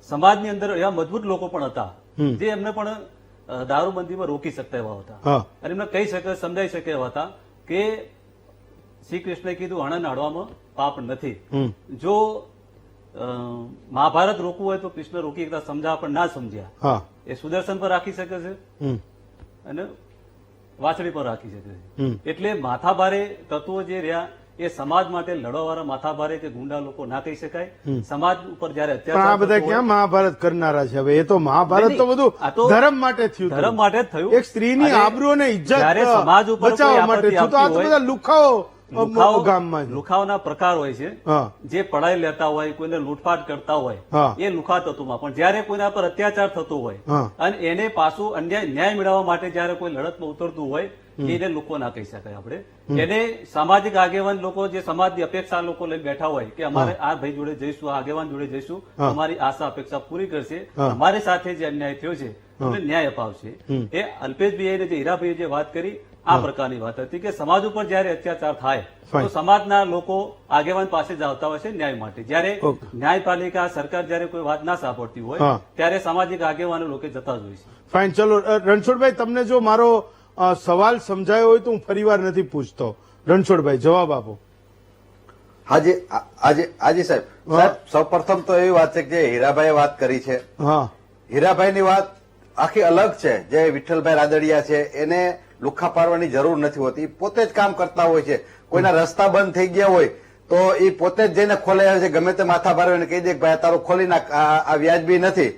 સમાજની અંદર એવા મજબૂત લોકો પણ હતા હમ. જે એમને પણ દારૂબંધીમાં રોકી શકતા એવા હતા હા. અને એમને કહી શકે સમજાઈ શકે એવા હતા કે શ્રી કૃષ્ણએ કીધું હણને હડવામાં પાપ નથી. હમ. જો મહાભારત રોકવું હોય તો કૃષ્ણ રોકી શકતા, સમજાવવા પણ ના સમજ્યા. હા. એ સુદર્શન પર રાખી શકે છે હમ. અને વાછડી પર રાખી શકે હમ. છે. એટલે માથાભારે તત્વો જે રહ્યા એ સમાજ માટે લડવાવાળા માથાભારે કે ગુંડા લોકો ના કહી શકાય. સમાજ ઉપર જયારે પણ આ અત્યાચાર બધા થતો હોય- ક્યાં મહાભારત કરનારા છે? હવે એ તો મહાભારત તો બધું આ તો ધર્મ માટે થયું હતું. ધર્મ માટે જ થયું. એક સ્ત્રીની અને આબરૂ અને ઇજ્જત જ્યારે સમાજ ઉપર કોઈ બચાવવા માટે આપત્તિ થયું. તો આ તો આવતી બધા લુખાઓ લુખાઓ- ગામમાં છે. લુખાઓના પ્રકાર હોય છે. હા. જે પડાઈ લેતા હોય, કોઈને લૂંટફાટ કરતા હોય, હા. એ લુખા તત્વમાં. પણ જયારે કોઈના પર અત્યાચાર થતો હોય હા. અને એને પાછું ન્યાય મેળવવા માટે જયારે કોઈ લડતમાં ઉતરતું હોય, એને લુખો ના કહી શકાય આપણે. એને સામાજિક આગેવાન લોકો, જે સમાજની અપેક્ષા લોકો લઈને બેઠા હોય કે અમારે આ ભાઈ જોડે જઈશું, આ આગેવાન જોડે જઈશું, હા. અમારી આશા અપેક્ષા પૂરી કરશે, હા. અમારી સાથે જે અન્યાય થયો છે એને ન્યાય અપાવશે. એ અલ્પેશભાઈ જે હીરાભાઈએ જે વાત કરી, આ પ્રકારની વાત હતી કે સમાજ ઉપર જયારે અત્યાચાર થાય Fine. તો સમાજના લોકો આગેવાન પાસે જ આવતા હોય છે ન્યાય માટે. જયારે Okay. ન્યાયપાલિકા સરકાર જયારે કોઈ વાત ના સાંભળતી હોય હા. ત્યારે સામાજિક આગેવાનો લોકો જતા જ હોય છે. ફાઇન. ચલો રણછોડભાઈ, તમને જો મારો સવાલ સમજાયો હોય તો હું ફરીવાર નથી પૂછતો. રણછોડભાઈ, જવાબ આપો. હાજી સાહેબ સૌપ્રથમ તો એવી વાત છે કે જે હીરાભાઈએ વાત કરી છે, હા. હીરાભાઈની વાત આખી અલગ છે. જે વિઠ્ઠલભાઈ રાદડિયા છે એને લુખ્ખા પાડવાની જરૂર નથી હોતી. પોતે જ કામ કરતા હોય છે. કોઈના રસ્તા બંધ થઈ ગયા હોય તો એ પોતે જ જઈને ખોલે છે. ગમે તે માથા ભારે હોય કહી દે કે ભાઈ તારું ખોલી નાખ, આ વ્યાજબી નથી.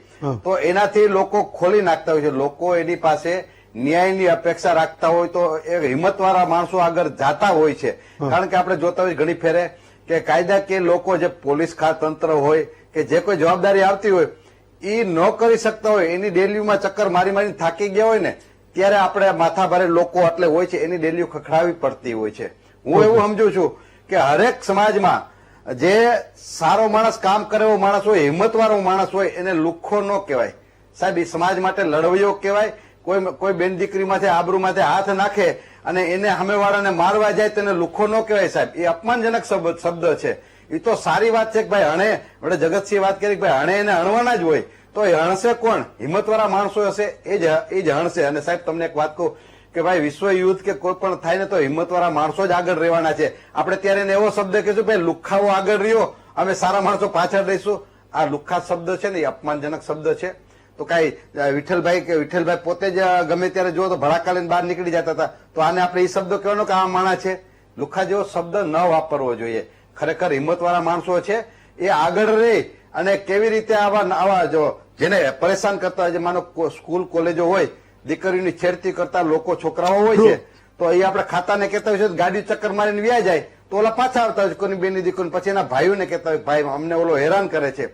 તો એનાથી લોકો ખોલી નાખતા હોય છે. લોકો એની પાસે ન્યાયની અપેક્ષા રાખતા હોય તો એ હિંમતવાળા માણસો આગળ જાતા હોય છે. કારણ કે આપણે જોતા હોય ઘણી ફેરે કે કાયદાકીય લોકો, જે પોલીસ તંત્ર હોય કે જે કોઈ જવાબદારી આવતી હોય, એ ન કરી શકતા હોય, એની ડેલીમાં ચક્કર મારી મારીને થાકી ગયા હોય ને, ત્યારે આપણે માથાભારે લોકો એટલે હોય છે એની ડેલીઓ ખખડાવી પડતી હોય છે. હું એવું સમજુ છું કે હરેક સમાજમાં જે સારો માણસ, કામ કરે એવો માણસ હોય, હિંમતવાળો માણસ હોય, એને લુખ્ખો ન કહેવાય સાહેબ. એ સમાજ માટે લડવૈયો કહેવાય. કોઈ બેન દીકરીમાંથી આબરૂમાંથી હાથ નાખે અને એને સામેવાળાને મારવા જાય તો એને લુખ્ખો ન કહેવાય સાહેબ. એ અપમાનજનક શબ્દ છે. એ તો સારી વાત છે કે ભાઈ હણે, આપણે જગતસિંહ વાત કરી કે ભાઈ હણે એને હણવાના જ હોય, તો એ હણશે કોણ? હિંમતવાળા માણસો હશે એ જ હણશે. અને સાહેબ તમને એક વાત કહું કે ભાઈ વિશ્વ યુદ્ધ કે કોઈ પણ થાય ને તો હિંમતવાળા માણસો જ આગળ રહેવાના છે. આપણે ત્યારે એને એવો શબ્દ કહીશું ભાઈ લુખ્ખાઓ આગળ રહ્યો, અમે સારા માણસો પાછળ રહીશું. આ લુખ્ખા શબ્દ છે ને એ અપમાનજનક શબ્દ છે. તો કઈ વિઠ્ઠલભાઈ પોતે જ ગમે ત્યારે જુઓ તો ભડાકા લઈને બહાર નીકળી જતા હતા. તો આને આપણે એ શબ્દ કહેવાનો કે આ માણસ છે. લુખ્ખા જેવો શબ્દ ન વાપરવો જોઈએ. ખરેખર હિંમતવાળા માણસો છે એ આગળ રહી અને કેવી રીતે આવા જો જેને પરેશાન કરતા હોય, માનો સ્કૂલ કોલેજો હોય, દીકરીની છેડતી કરતા લોકો, છોકરાઓ હોય છે, તો એ આપણે ખાતાને કહેતા હોય છે ગાડી ચક્કર મારીને વ્યા જાય તો ઓલા પાછા આવતા હોય કોની બેની દીકરી, પછી એના ભાઈઓને કહેતા હોય ભાઈ અમને ઓલો હેરાન કરે છે.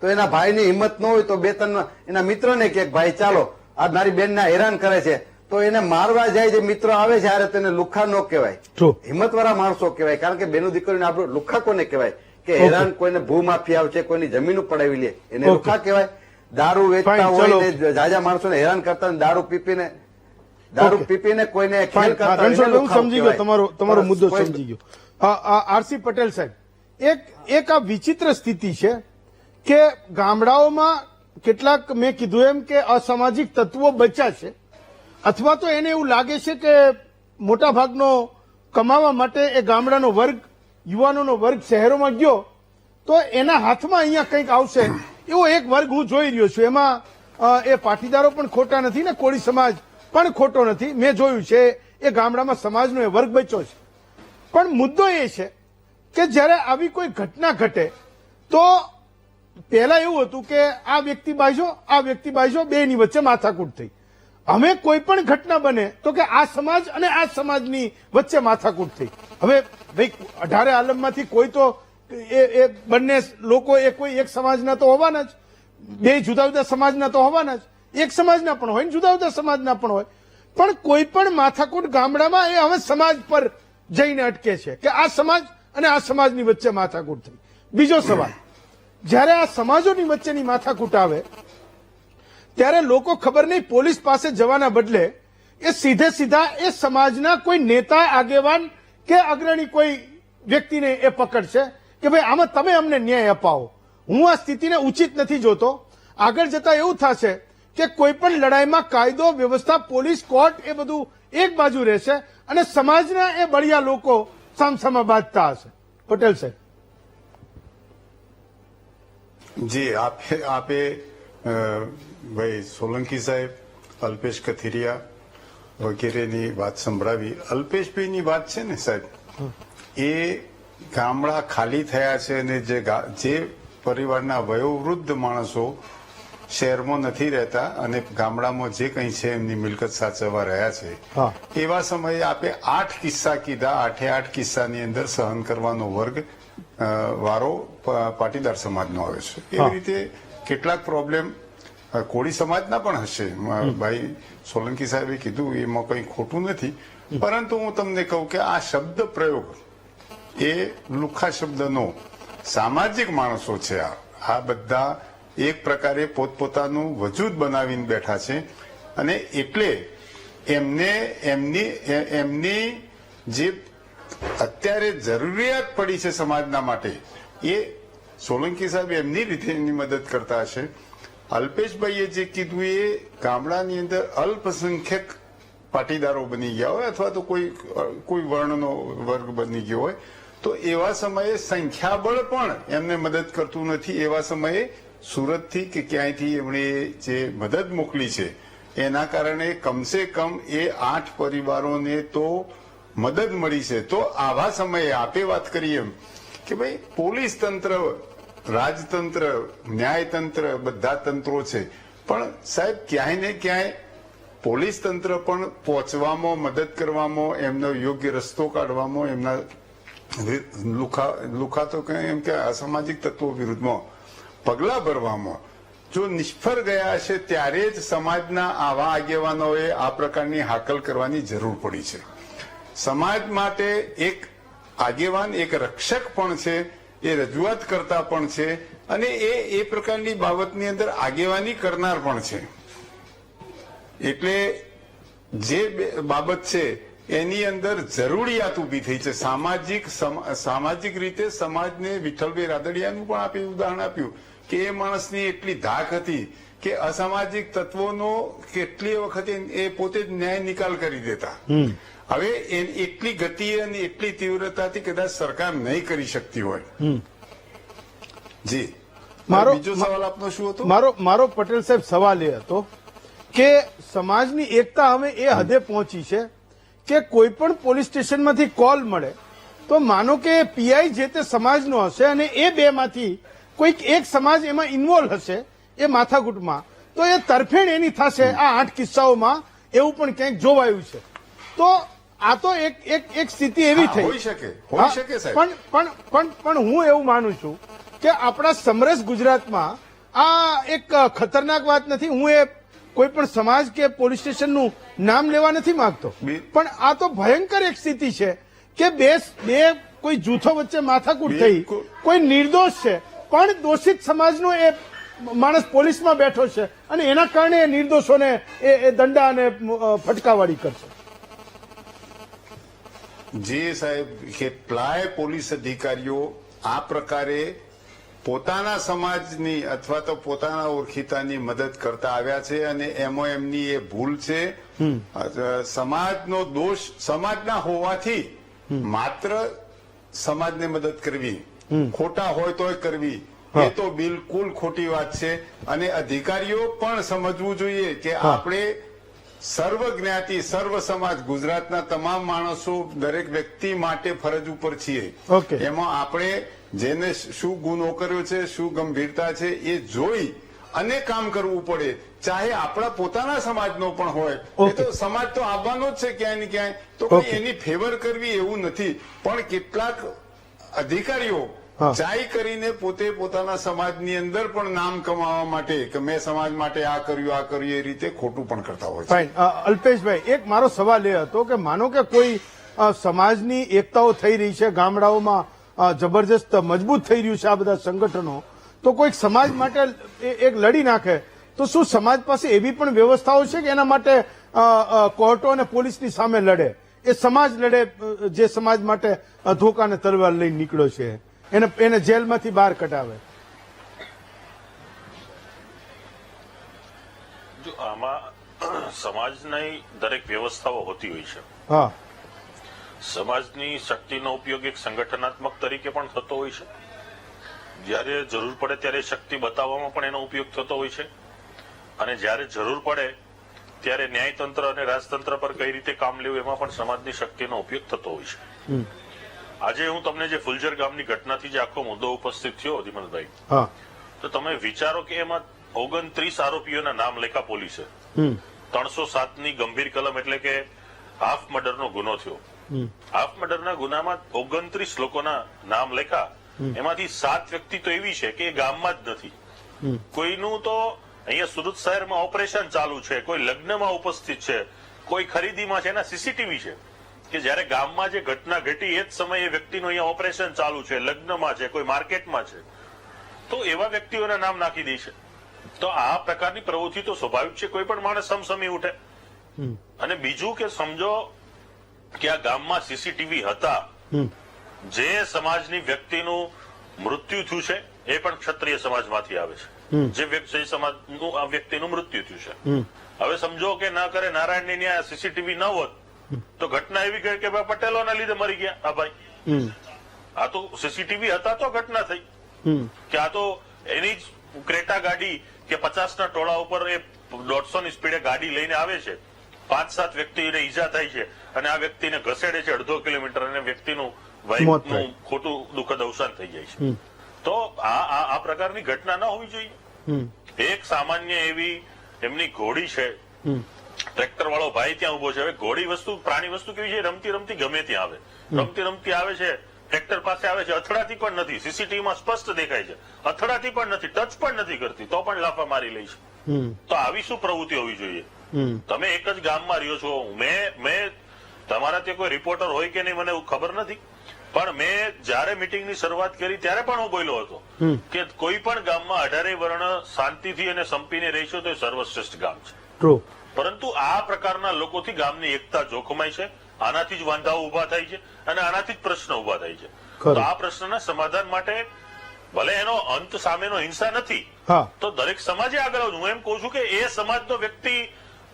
તો એના ભાઈની હિંમત ન હોય તો બે ત્રણ એના મિત્રોને કહે ભાઈ ચાલો આ મારી બેનને હેરાન કરે છે, તો એને મારવા જાય. જે મિત્રો આવે છે ત્યારે તેને લુખ્ખા ન કહેવાય, હિંમતવાળા માણસો કહેવાય. કારણ કે બેનું દીકરીને આપણે લુખ્ખા કોને કહેવાય કે હેરાન કોઈને ભૂ માફિયા છે, કોઈની જમીન પડાવી લે એને લુખ્ખા કહેવાય. દારૂ વેચતા હોય ને જાજા માણસોને હેરાન કરતા, દારૂ પીપીને કોઈને ખેલ કરતા હોય, હું સમજી ગયો તમારો મુદ્દો સમજી ગયો. આરસી પટેલ સાહેબ, એક આ વિચિત્ર સ્થિતિ છે કે ગામડાઓમાં કેટલાક મેં કીધું એમ કે અસામાજિક તત્વો બચ્યા છે, અથવા તો એને એવું લાગે છે કે મોટા ભાગનો કમાવા માટે એ ગામડાનો વર્ગ, યુવાનોનો વર્ગ શહેરોમાં ગયો તો એના હાથમાં અહીંયા કંઈક આવશે એવો એક વર્ગ હું જોઈ રહ્યો છું. એમાં એ પાટીદારો પણ ખોટા નથી ને કોળી સમાજ પણ ખોટો નથી. મેં જોયું છે એ ગામડામાં સમાજનો એ વર્ગ બચ્યો છે. પણ મુદ્દો એ છે કે જ્યારે આવી કોઈ ઘટના ઘટે તો પહેલા એવું હતું કે આ વ્યક્તિ બાજ્યો, બેની વચ્ચે માથાકૂટ થઈ. હવે કોઈ પણ ઘટના બને તો કે આ સમાજ અને આ સમાજની વચ્ચે માથાકૂટ થઈ. હવે ભાઈ 18 આલમમાંથી કોઈ તો એ બંને લોકો એ કોઈ એક સમાજના તો હોવાના જ, બે જુદા જુદા સમાજના તો હોવાના જ, એક સમાજના પણ હોય ને જુદા જુદા સમાજના પણ હોય. પણ કોઈ પણ માથાકૂટ ગામડામાં એ હવે સમાજ પર જઈને અટકે છે કે આ સમાજ અને આ સમાજની વચ્ચે માથાકૂટ થઈ. બીજો સવાલ, જ્યારે આ સમાજોની વચ્ચેની માથાકૂટ આવે ત્યારે લોકો ખબર નહીં પોલીસ પાસે જવાના બદલે એ સીધા એ સમાજના કોઈ નેતા, આગેવાન કે અગ્રણી કોઈ વ્યક્તિને એ પકડશે કે ભાઈ આમાં તમે અમને ન્યાય અપાવો. હું આ સ્થિતિને ઉચિત નથી જોતો. આગળ જતા એવું થશે કે કોઈ પણ લડાઈમાં કાયદો, વ્યવસ્થા, પોલીસ, કોર્ટ એ બધું એક બાજુ રહેશે અને સમાજના એ બળિયા લોકો સામસામા બાંધતા હશે. પટેલ સાહેબ. જી, આપે ભાઈ સોલંકી સાહેબ, અલ્પેશ કથિરિયા વગેરેની વાત સંભળાવી. અલ્પેશભાઈની વાત છે ને સાહેબ, એ ગામડા ખાલી થયા છે અને જે પરિવારના વયોવૃદ્ધ માણસો શહેરમાં નથી રહેતા અને ગામડામાં જે કંઈ છે એમની મિલકત સાચવવા રહ્યા છે, એવા સમયે આપે 8 કિસ્સા કીધા. 8 કિસ્સાની અંદર સહન કરવાનો વર્ગ વારો પાટીદાર સમાજનો આવે છે. એવી રીતે કેટલાક પ્રોબ્લેમ કોળી સમાજના પણ હશે. ભાઈ સોલંકી સાહેબે કીધું એમાં કંઈ ખોટું નથી, પરંતુ હું તમને કહું કે આ શબ્દ પ્રયોગ એ લુખ્ખા શબ્દનો સામાજિક માણસો છે. આ બધા એક પ્રકારે પોતપોતાનું વજૂદ બનાવીને બેઠા છે અને એટલે એમની જે અત્યારે જરૂરિયાત પડી છે સમાજના માટે, એ સોલંકી સાહેબ એમની રીતે એમની મદદ કરતા હશે. અલ્પેશભાઈએ જે કીધું એ ગામડાની અંદર અલ્પસંખ્યક પાટીદારો બની ગયા હોય અથવા તો કોઈ વર્ણનો વર્ગ બની ગયો હોય તો એવા સમયે સંખ્યાબળ પણ એમને મદદ કરતું નથી. એવા સમયે સુરતથી કે ક્યાંયથી એમણે જે મદદ મોકલી છે એના કારણે કમસે કમ એ 8 પરિવારોને તો મદદ મળી છે. તો આવા સમયે આપે વાત કરી એમ કે ભાઈ પોલીસ તંત્ર, રાજતંત્ર, ન્યાયતંત્ર બધા તંત્રો છે, પણ સાહેબ ક્યાંય ને ક્યાંય પોલીસ તંત્ર પણ પહોંચવામાં, મદદ કરવામાં, એમનો યોગ્ય રસ્તો કાઢવામાં, એમના લુખા તો એમ કે અસામાજિક તત્વો વિરુદ્ધમાં પગલા ભરવામાં જો નિષ્ફળ ગયા હશે ત્યારે જ સમાજના આવા આગેવાનોએ આ પ્રકારની હાકલ કરવાની જરૂર પડી છે. સમાજ માટે એક આગેવાન, એક રક્ષક પણ છે, એ રજૂઆત કરતા પણ છે અને એ પ્રકારની બાબતની અંદર આગેવાની કરનાર પણ છે. એટલે જે બાબત છે એની અંદર જરૂરિયાત ઉભી થઈ છે. સામાજિક રીતે સમાજને વિઠ્ઠલભાઈ રાદડિયાનું પણ આપે ઉદાહરણ આપ્યું કે એ માણસની એટલી ધાક હતી કે અસામાજિક તત્વોનો કેટલી વખત એ પોતે જ ન્યાય નિકાલ કરી દેતા. હવે એટલી ગતિ અને એટલી તીવ્રતાથી કદાચ સરકાર નહીં કરી શકતી હોય. જી, બીજો સવાલ આપનો શું હતો? મારો પટેલ સાહેબ સવાલ એ હતો કે સમાજની એકતા હવે એ હદે પહોંચી છે કે કોઈ પણ પોલીસ સ્ટેશનમાંથી કોલ મળે તો માનો કે પીઆઈ જે તે સમાજનો હશે અને એ બેમાંથી કોઈક એક સમાજ એમાં ઇન્વોલ્વ હશે એ માથાકૂટમાં, તો એ તરફેણ એની થશે. આ 8 કિસ્સાઓમાં એવું પણ ક્યાંક જોવાયું છે. તો આ તો એક સ્થિતિ એવી થઈ હોઈ શકે સાહેબ. પણ હું એવું માનું છું કે આપણા સમરસ ગુજરાતમાં આ એક ખતરનાક વાત નથી. હું એ કોઈ પણ સમાજ કે પોલીસ સ્ટેશનનું નામ લેવા નથી માંગતો, પણ આ તો ભયંકર એક સ્થિતિ છે કે બે કોઈ જૂથો વચ્ચે માથાકૂટ થઈ, કોઈ નિર્દોષ છે પણ દોષિત સમાજનો એ માણસ પોલીસમાં બેઠો છે અને એના કારણે એ નિર્દોષોને એ દંડા અને ફટકાવાળી કરશે. જે સાહેબ કેટલાય પોલીસ અધિકારીઓ આ પ્રકારે પોતાના સમાજની અથવા તો પોતાના ઓળખીતાની મદદ કરતા આવ્યા છે અને એમાં એમની એ ભૂલ છે. સમાજનો દોષ સમાજના હોવાથી માત્ર સમાજને મદદ કરવી, ખોટા હોય તોય કરવી, એ તો બિલકુલ ખોટી વાત છે. અને અધિકારીઓ પણ સમજવું જોઈએ કે આપણે સર્વ જ્ઞાતિ, સર્વ સમાજ, ગુજરાતના તમામ માણસો, દરેક વ્યક્તિ માટે ફરજ ઉપર છીએ. એમાં આપણે જેને શું ગુનો કર્યો છે, શું ગંભીરતા છે એ જોઈ અને કામ કરવું પડે. ચાહે આપણા પોતાના સમાજનો પણ હોય, એ તો સમાજ તો આવવાનો જ છે ક્યાંય ને ક્યાંય, તો કોઈ એની ફેવર કરવી એવું નથી. પણ કેટલાક અધિકારીઓ હા. ચાઈ કરીને પોતે પોતાના સમાજની અંદર પણ નામ કમાવા માટે કે મેં સમાજ માટે આ કર્યું એ રીતે ખોટું પણ કરતા હોય છે. ફાઇન. અલ્પેશભાઈ, એક મારો સવાલ એ હતો કે માનો કે કોઈ સમાજની એકતાઓ થઈ રહી છે, ગામડાઓમાં જબરજસ્ત મજબૂત થઈ રહ્યું છે આ બધા સંગઠનો, તો કોઈક સમાજ માટે એક લડી નાખે તો શું સમાજ પાસે એવી પણ વ્યવસ્થાઓ છે કે એના માટે કોર્ટો અને પોલીસની સામે લડે? એ સમાજ લડે જે સમાજ માટે ધોકા અને તલવાર લઈને નીકળ્યો છે, એને જેલમાંથી બહાર કઢાવે? જો આમાં સમાજની દરેક વ્યવસ્થાઓ હોતી હોય છે. હા, સમાજની શક્તિનો ઉપયોગ એક સંગઠનાત્મક તરીકે પણ થતો હોય છે. જ્યારે જરૂર પડે ત્યારે શક્તિ બતાવવામાં પણ એનો ઉપયોગ થતો હોય છે, અને જ્યારે જરૂર પડે ત્યારે ન્યાયતંત્ર અને રાજતંત્ર પર કઈ રીતે કામ લેવું એમાં પણ સમાજની શક્તિનો ઉપયોગ થતો હોય છે. આજે હું તમને જે ફુલજર ગામની ઘટનાથી જે આખો મુદ્દો ઉપસ્થિત થયો ધીમલભાઈ, હા, તો તમે વિચારો કે એમાં 29 આરોપીઓના નામ લેખા પોલીસે 307ની ગંભીર કલમ એટલે કે હાફ મર્ડરનો ગુનો થયો. હાફ મર્ડરના ગુનામાં 29 લોકોના નામ લેખા, એમાંથી 7 વ્યક્તિ તો એવી છે કે એ ગામમાં જ નથી. કોઈનું તો અહીંયા સુરત શહેરમાં ઓપરેશન ચાલુ છે, કોઈ લગ્નમાં ઉપસ્થિત છે, કોઈ ખરીદીમાં છે, એના સીસીટીવી છે કે જયારે ગામમાં જે ઘટના ઘટી એ જ સમયે વ્યક્તિનું અહીંયા ઓપરેશન ચાલુ છે, લગ્નમાં છે, કોઈ માર્કેટમાં છે, તો એવા વ્યક્તિઓના નામ નાખી દે છે. તો આ પ્રકારની પ્રવૃત્તિ તો સ્વાભાવિક છે, કોઈ પણ માણસ સમસમી ઉઠે. અને બીજું કે સમજો કે આ ગામમાં સીસીટીવી હતા, જે સમાજની વ્યક્તિનું મૃત્યુ થયું છે એ પણ ક્ષત્રિય સમાજમાંથી આવે છે, જે સમાજનું આ વ્યક્તિનું મૃત્યુ થયું છે. હવે સમજો કે ના કરે નારાયણની ત્યાં સીસીટીવી ન હોત તો ઘટના એવી ગઈ કે ભાઈ પટેલોના લીધે મરી ગયા આ ભાઈ. આ તો સીસીટીવી હતા તો ઘટના થઈ કે આ તો એની જ ક્રેટા ગાડી કે 50ના ટોળા ઉપર એ 150ની સ્પીડે ગાડી લઈને આવે છે, 5-7 વ્યક્તિને ઈજા થાય છે અને આ વ્યક્તિને ઘસેડે છે 1.5 કિલોમીટર અને વ્યક્તિનું વાઇફનું ખોટું દુઃખદ અવસાન થઈ જાય છે. તો આ પ્રકારની ઘટના ન હોવી જોઈએ. એક સામાન્ય એવી એમની ઘોડી છે, ટ્રેક્ટર વાળો ભાઈ ત્યાં ઉભો છે. હવે ઘોડી વસ્તુ પ્રાણી વસ્તુ કેવી છે, રમતી રમતી ગમે ત્યાં આવે, રમતી આવે છે, ટ્રેક્ટર પાસે આવે છે, અથડાતી પણ નથી, સીસીટીવીમાં સ્પષ્ટ દેખાય છે, અથડાતી પણ નથી, ટચ પણ નથી કરતી, તો પણ લાફા મારી લે છે. તો આવી શું પ્રવૃત્તિ હોવી જોઈએ? તમે એક જ ગામમાં રહ્યો છો, મેં તમારા ત્યાં કોઈ રિપોર્ટર હોય કે નહીં મને ખબર નથી, પણ મેં જયારે મિટિંગની શરૂઆત કરી ત્યારે પણ હું બોલ્યો હતો કે કોઈ પણ ગામમાં 18 વર્ણ શાંતિથી અને સંપીને રહીશું તો એ સર્વશ્રેષ્ઠ ગામ છે. પરંતુ આ પ્રકારના લોકોથી ગામની એકતા જોખમાય છે, આનાથી જ વાંધાઓ ઉભા થાય છે અને આનાથી જ પ્રશ્ન ઉભા થાય છે. તો આ પ્રશ્નના સમાધાન માટે ભલે એનો અંત સામેનો હિંસા નથી, તો દરેક સમાજે આગળ આવવું. હું એમ કઉ છું કે એ સમાજનો વ્યક્તિ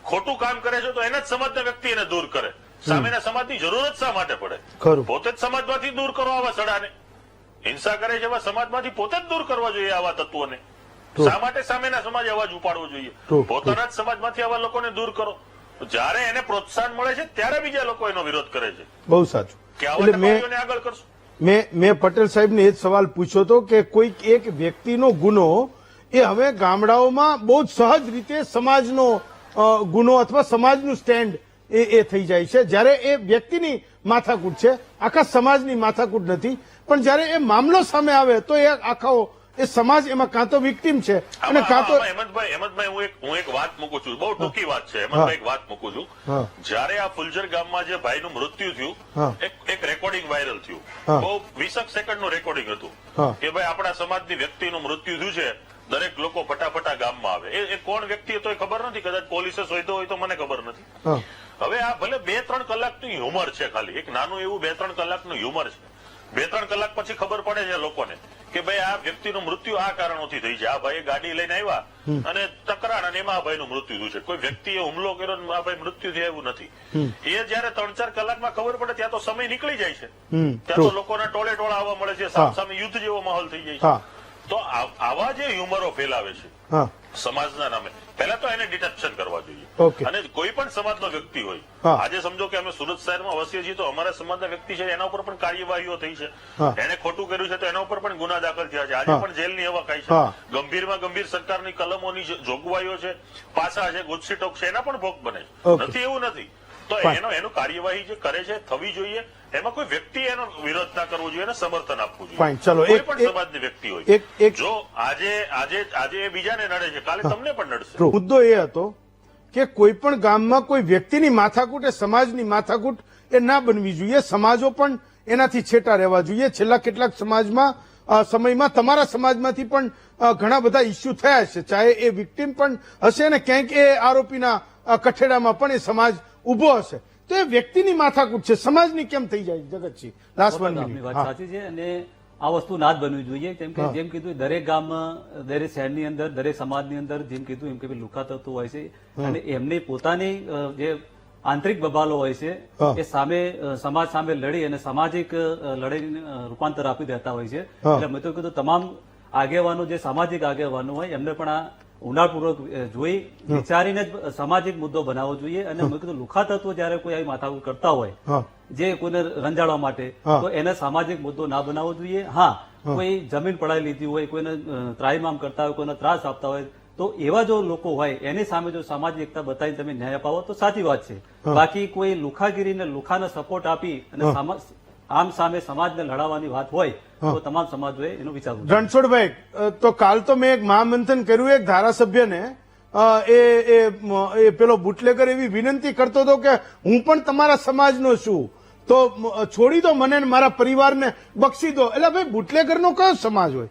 ખોટું કામ કરે છે તો એના જ સમાજના વ્યક્તિ એને દૂર કરે. સામેના સમાજની જરૂરત શા માટે પડે? પોતે જ સમાજમાંથી દૂર કરો આવા સડાને. હિંસા કરે છે એવા સમાજમાંથી પોતે જ દૂર કરવા જોઈએ આવા તત્વોને. શા માટે સામેના સમાજે અવાજ ઉપાડવો જોઈએ? પોતાના જ સમાજમાંથી આવા લોકોને દૂર કરો. જયારે એને પ્રોત્સાહન મળે છે ત્યારે બીજા લોકો એનો વિરોધ કરે છે. બહુ સાચું. કે આવા ટપાલીઓને આગળ કરશો. મેં પટેલ સાહેબને એ જ સવાલ પૂછ્યો હતો કે કોઈક એક વ્યક્તિનો ગુનો એ હવે ગામડાઓમાં બહુ જ સહજ રીતે સમાજનો ગુનો અથવા સમાજનું સ્ટેન્ડ એ થઈ જાય છે. જ્યારે એ વ્યક્તિની માથાકૂટ છે, આખા સમાજની માથાકૂટ નથી. પણ જ્યારે એ મામલો સામે આવે તો એ આખો એ સમાજ એમાં કાં તો વિક્ટીમ છે અને કાં તો હેમંતભાઈ હું એક વાત મૂકું છું, બહુ ટૂંકી વાત છે હેમંતભાઈ, એક વાત મૂકું છું. જયારે આ ફુલજર ગામમાં જે ભાઈનું મૃત્યુ થયું, એક રેકોર્ડિંગ વાયરલ થયું, બહુ 20 સેકન્ડનું રેકોર્ડિંગ હતું કે ભાઈ આપણા સમાજની વ્યક્તિનું મૃત્યુ થયું છે, દરેક લોકો ફટાફટા ગામમાં આવે. એ કોણ વ્યક્તિ હતો એ ખબર નથી, કદાચ પોલીસે શોધ્યો હોય તો મને ખબર નથી. હવે આ ભલે 2-3 કલાકનું હ્યુમર છે, ખાલી એક નાનું એવું 2-3 કલાકનું હ્યુમર છે. 2-3 કલાક પછી ખબર પડે છે લોકોને કે ભાઈ આ વ્યક્તિનું મૃત્યુ આ કારણોથી થઈ છે. આ ભાઈ ગાડી લઈને આવ્યા અને ટકરાણ અને એમાં આ ભાઈનું મૃત્યુ થયું છે. કોઈ વ્યક્તિએ હુમલો કર્યો આ ભાઈ મૃત્યુ થયું એવું નથી. એ જયારે 3-4 કલાકમાં ખબર પડે ત્યાં તો સમય નીકળી જાય છે, ત્યાં તો લોકોના ટોળે ટોળા આવવા મળે છે, સામે યુદ્ધ જેવો માહોલ થઈ જાય છે. તો આવા જે હ્યુમરો ફેલાવે છે સમાજના નામે, પહેલા તો એને ડિટેક્શન કરવા જોઈએ. અને કોઈ પણ સમાજનો વ્યક્તિ હોય, આજે સમજો કે અમે સુરત શહેરમાં વસીએ છીએ તો અમારા સમાજના વ્યક્તિ છે એના ઉપર પણ કાર્યવાહીઓ થઈ છે, એને ખોટું કર્યું છે તો એના ઉપર પણ ગુના દાખલ થયા છે, આજે પણ જેલની હવા ખાય છે. ગંભીરમાં ગંભીર સરકારની કલમોની જોગવાઈઓ છે, પાસા છે, ગુજસીટોક છે, એના પણ ભોગ બને છે. નથી એવું નથી, તો Fine. એનું કાર્યવાહી જે કરે છે થવી જોઈએ. એમાં કોઈ વ્યક્તિ એનો વિરોધ ના કરવો જોઈએ અને સમર્થન આપવું જોઈએ. Fine, ચલો. કોઈ એક- પણ એક- સમાજની વ્યક્તિ હોય એક- જો આજે એ બીજાને નડે છે, કાલે તમને પણ નડશે. True. મુદ્દો એ હતો કે કોઈ પણ ગામમાં કોઈ વ્યક્તિની માથાકૂટ એ સમાજની માથાકૂટ એ ના બનવી જોઈએ. સમાજો પણ એનાથી છેટા રહેવા જોઈએ. છેલ્લા કેટલાક સમયમાં તમારા સમાજમાંથી પણ ઘણા બધા ઇસ્યુ થયા છે, ચાહે એ વિક્ટીમ પણ હશે અને ક્યાંક એ આરોપીના કઠેડામાં પણ એ સમાજ ઉભો હશે. તો એ વ્યક્તિની માથાકૂટ છે, સમાજની કેમ થઈ જાય? જગતસિંહ, લાસ્ટ વન આપની મિનિટ. વાત હા. સાચી છે અને આ વસ્તુ ના જ બનવી જોઈએ. કેમ કે હા. જેમ કીધું દરેક ગામમાં, દરેક શહેરની અંદર, દરેક સમાજની અંદર જેમ કીધું એમ કે ભાઈ લુખા તત્વો હોય છે અને એમની પોતાની જે આંતરિક બબાલો હોય છે હા. એ સામે સમાજ સામે લડી અને સામાજિક લડાઈને રૂપાંતર આપી દેતા હોય છે. હા. એટલે મેં તો કીધું તમામ આગેવાનો, જે સામાજિક આગેવાનો હોય એમને પણ આ ઊંડાણપૂર્વક જોઈ વિચારીને જ સામાજિક મુદ્દો બનાવવો જોઈએ. અને મેં કીધું લુખા તત્વો જયારે કોઈ આવી માથાકૂટ કરતા હોય હા. જે કોઈને રંજાડવા માટે, હા. તો એને સામાજિક મુદ્દો ના બનાવવો જોઈએ. હા, કોઈ જમીન પડાવી લીધી હોય, કોઈને ત્રાહિમામ કરતા હોય, કોઈને ત્રાસ આપતા હોય, તો એવા જો લોકો હોય એની સામે જો સામાજિક એકતા બતાવીને તમે ન્યાય અપાવો તો સાચી વાત છે. બાકી કોઈ લુખાગીરીને લુખાને સપોર્ટ આપી અને આમ સામે સમાજને લડાવવાની વાત હોય તો તમામ સમાજોએ એનો વિચારવું જોઈએ. રણછોડભાઈ, તો કાલ તો મેં એક મહામંથન કર્યું, એક ધારાસભ્યને એ પેલો બુટલેગર એવી વિનંતી કરતો હતો કે હું પણ તમારા સમાજનો છું, તો છોડી દો મને ને મારા પરિવારને બક્ષી દો. એટલે ભાઈ, બુટલેગરનો કયો સમાજ હોય?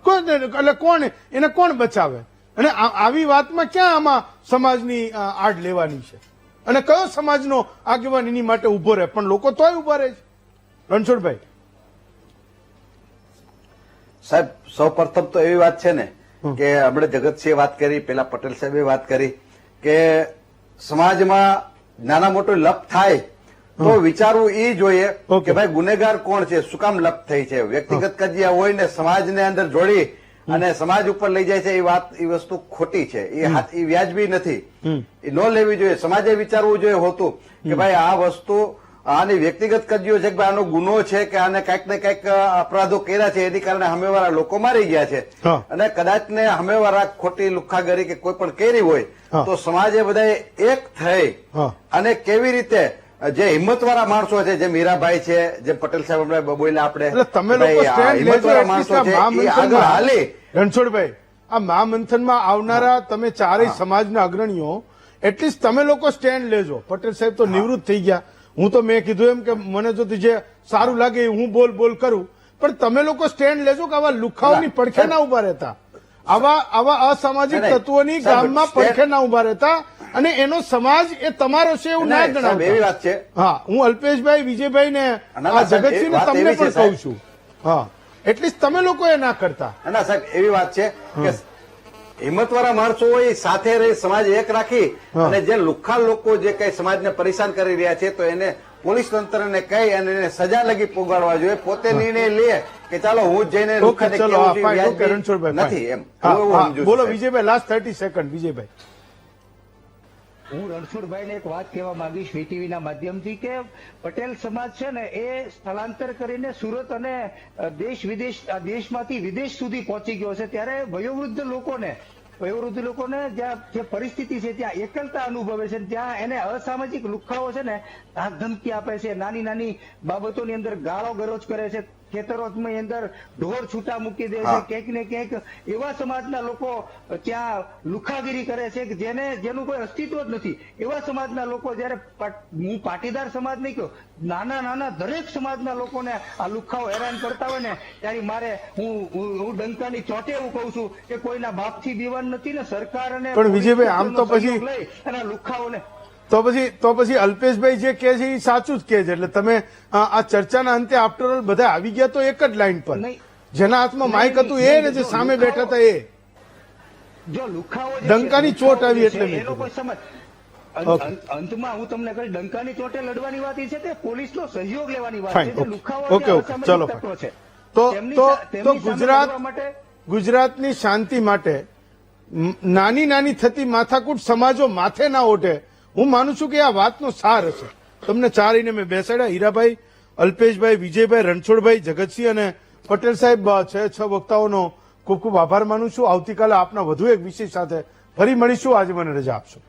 એટલે કોણ એને કોણ બચાવે? અને આવી વાતમાં ક્યાં આમાં સમાજની આડ લેવાની છે? અને કયો સમાજનો આગેવાન એની માટે ઉભો રહે? પણ લોકો તોય ઉભા રહે છે. રણછોડભાઈ, સાહેબ, સૌ પ્રથમ તો એવી વાત છે ને કે આપણે જગતસિંહે વાત કરી, પેલા પટેલ સાહેબે વાત કરી કે સમાજમાં નાના મોટો લપ થાય તો વિચારવું એ જોઈએ Okay. કે ભાઈ ગુનેગાર કોણ છે, શું કામ લપ થઈ છે. વ્યક્તિગત કજિયા હોય ને સમાજને અંદર જોડી અને સમાજ ઉપર લઈ જાય છે, એ વસ્તુ ખોટી છે. એ વ્યાજબી નથી, એ ન લેવી જોઈએ. સમાજે વિચારવું જોઈએ હોતું કે ભાઈ આ વસ્તુ આની વ્યક્તિગત કજિયો છે કે ભાઈ આનો ગુનો છે કે આને કઈક ને કઈક અપરાધો કર્યા છે, એની કારણે હમેવાળા લોકો મારી ગયા છે હા. અને કદાચ ને હમેવાળા ખોટી લુખ્ખાગરી કે કોઈ પણ કરી હોય હા. તો સમાજે બધાએ એક થઈ હા. અને કેવી રીતે જે હિંમતવાળા માણસો છે, જેમ મીરાભાઈ છે, જેમ પટેલ સાહેબ હમણાં બોલ્યા આપણે, એટલે તમે લોકો ભાઈ, આ સ્ટેન્ડ લેજો. હિંમતવાળા માણસો છે, એ આગળ હાલી. રણછોડભાઈ, આ મહામંથનમાં આવનારા તમે ચારેય સમાજના અગ્રણીઓ, એટલીસ્ટ તમે લોકો સ્ટેન્ડ લેજો. પટેલ સાહેબ તો નિવૃત્ત થઈ ગયા. હું તો મેં કીધું એમ કે મને જો જે સારું લાગે એ હું બોલ કરું, પણ તમે લોકો સ્ટેન્ડ લેજો કે આવા લુખાઓની પડખે ના ઉભા રહેતા, આવા અસામાજિક નહીં, તત્વોની સાહેબ, ગામમાં પડખે ના ઉભા રહેતા, અને એનો સમાજ એ તમારો છે એવું ના સાહેબ, એવી ગણાવતા. વાત છે. હા, હું અલ્પેશભાઈ, વિજયભાઈ ને આ સાહેબ, જગતસિંહ વાત તમને એવી છે, પણ કહું છું. હા, એટલીસ્ટ તમે લોકો એ ના કરતા. ના સાહેબ, એવી વાત છે કે હિંમતવાળા માણસો હોય એ સાથે રહી સમાજ એક રાખી અને જે લુખ્ખા લોકો જે કઈ સમાજને પરેશાન કરી રહ્યા છે તો એને પોલીસ તંત્રને કહી અને એને સજા લગી પોગાડવા જોઈએ. પોતે નિર્ણય લે કે ચાલો હું જ જઈને ઓકે, લુખ્ખાને ચલો, કહેવું હા, જોઈએ, fine, ઓકે, વ્યાજબી રણછોડભાઈ, નથી fine. એમ. હા, હું એવું હા, સમજુ છું, બોલો સાહેબ. Vijaybhai, last 30 second. વિજયભાઈ, હું રણછોડભાઈને એક વાત કહેવા માંગીશ વીટીવીના માધ્યમથી કે પટેલ સમાજ છે ને એ સ્થળાંતર કરીને સુરત અને દેશમાંથી વિદેશ સુધી પહોંચી ગયો છે. ત્યારે વયોવૃદ્ધ લોકોને જ્યાં જે પરિસ્થિતિ છે ત્યાં એકલતા અનુભવે છે, ત્યાં એને અસામાજિક લુખ્ખાઓ છે ને ધાક ધમકી આપે છે, નાની નાની બાબતોની અંદર ગાળો ગરોજ કરે છે, ખેતરોની અંદર ઢોર છૂટા મૂકી દે છે, હા. ક્યાંક ને ક્યાંક એવા સમાજના લોકો ત્યાં લુખાગીરી કરે છે કે જેનું કોઈ અસ્તિત્વ જ નથી. એવા સમાજના લોકો જયારે હું પાટીદાર સમાજ નહીં કહું, નાના દરેક સમાજના લોકોને આ લુખાઓ હેરાન કરતા હોય ને ત્યારે મારે હું ડંકાની ચોટે એવું કહું છું કે કોઈના બાપથી દીવાન નથી ને સરકાર અને પણ વિજયભાઈ, આમ તો પછી સહયોગ લઈ અને આ લુખાઓને તો પછી અલ્પેશભાઈ જે કહે છે એ સાચું જ કહે છે. એટલે તમે આ ચર્ચાના અંતે આફ્ટર ઓલ બધા આવી ગયા તો એક જ લાઈન પર, નહીં. જેના હાથમાં માઇક હતું એ ને જે સામે બેઠા હતા એ. જો લુખાઓ જે ડંકાની છે, ચોટ લુખાઓ આવી જે એટલે છે, મેં એ લોકો કીધું. સમજ અંતમાં હું તમને કહી, ડંકાની ચોટે લડવાની વાત એ છે કે પોલીસનો સહયોગ લેવાની વાત Fine, છે. જે okay. લુખાઓ Okay, જે okay, અસામાજિક ચલો, તત્વો છે તો તેમની સામે લડવા માટે ગુજરાતની શાંતિ માટે નાની થતી માથાકૂટ સમાજો માથે ના ઓઢે. હું માનું છું કે આ વાતનો સાર હશે. તમને ચારેયને મેં બેસાડ્યા, હીરાભાઈ, અલ્પેશભાઈ, વિજયભાઈ, રણછોડભાઈ, જગતસિંહ અને પટેલ સાહેબ, 6 વક્તાઓનો ખૂબ ખૂબ આભાર માનું છું. આવતીકાલે આપના વધુ એક વિષય સાથે ફરી મળીશું. આજે મને રજા આપશો.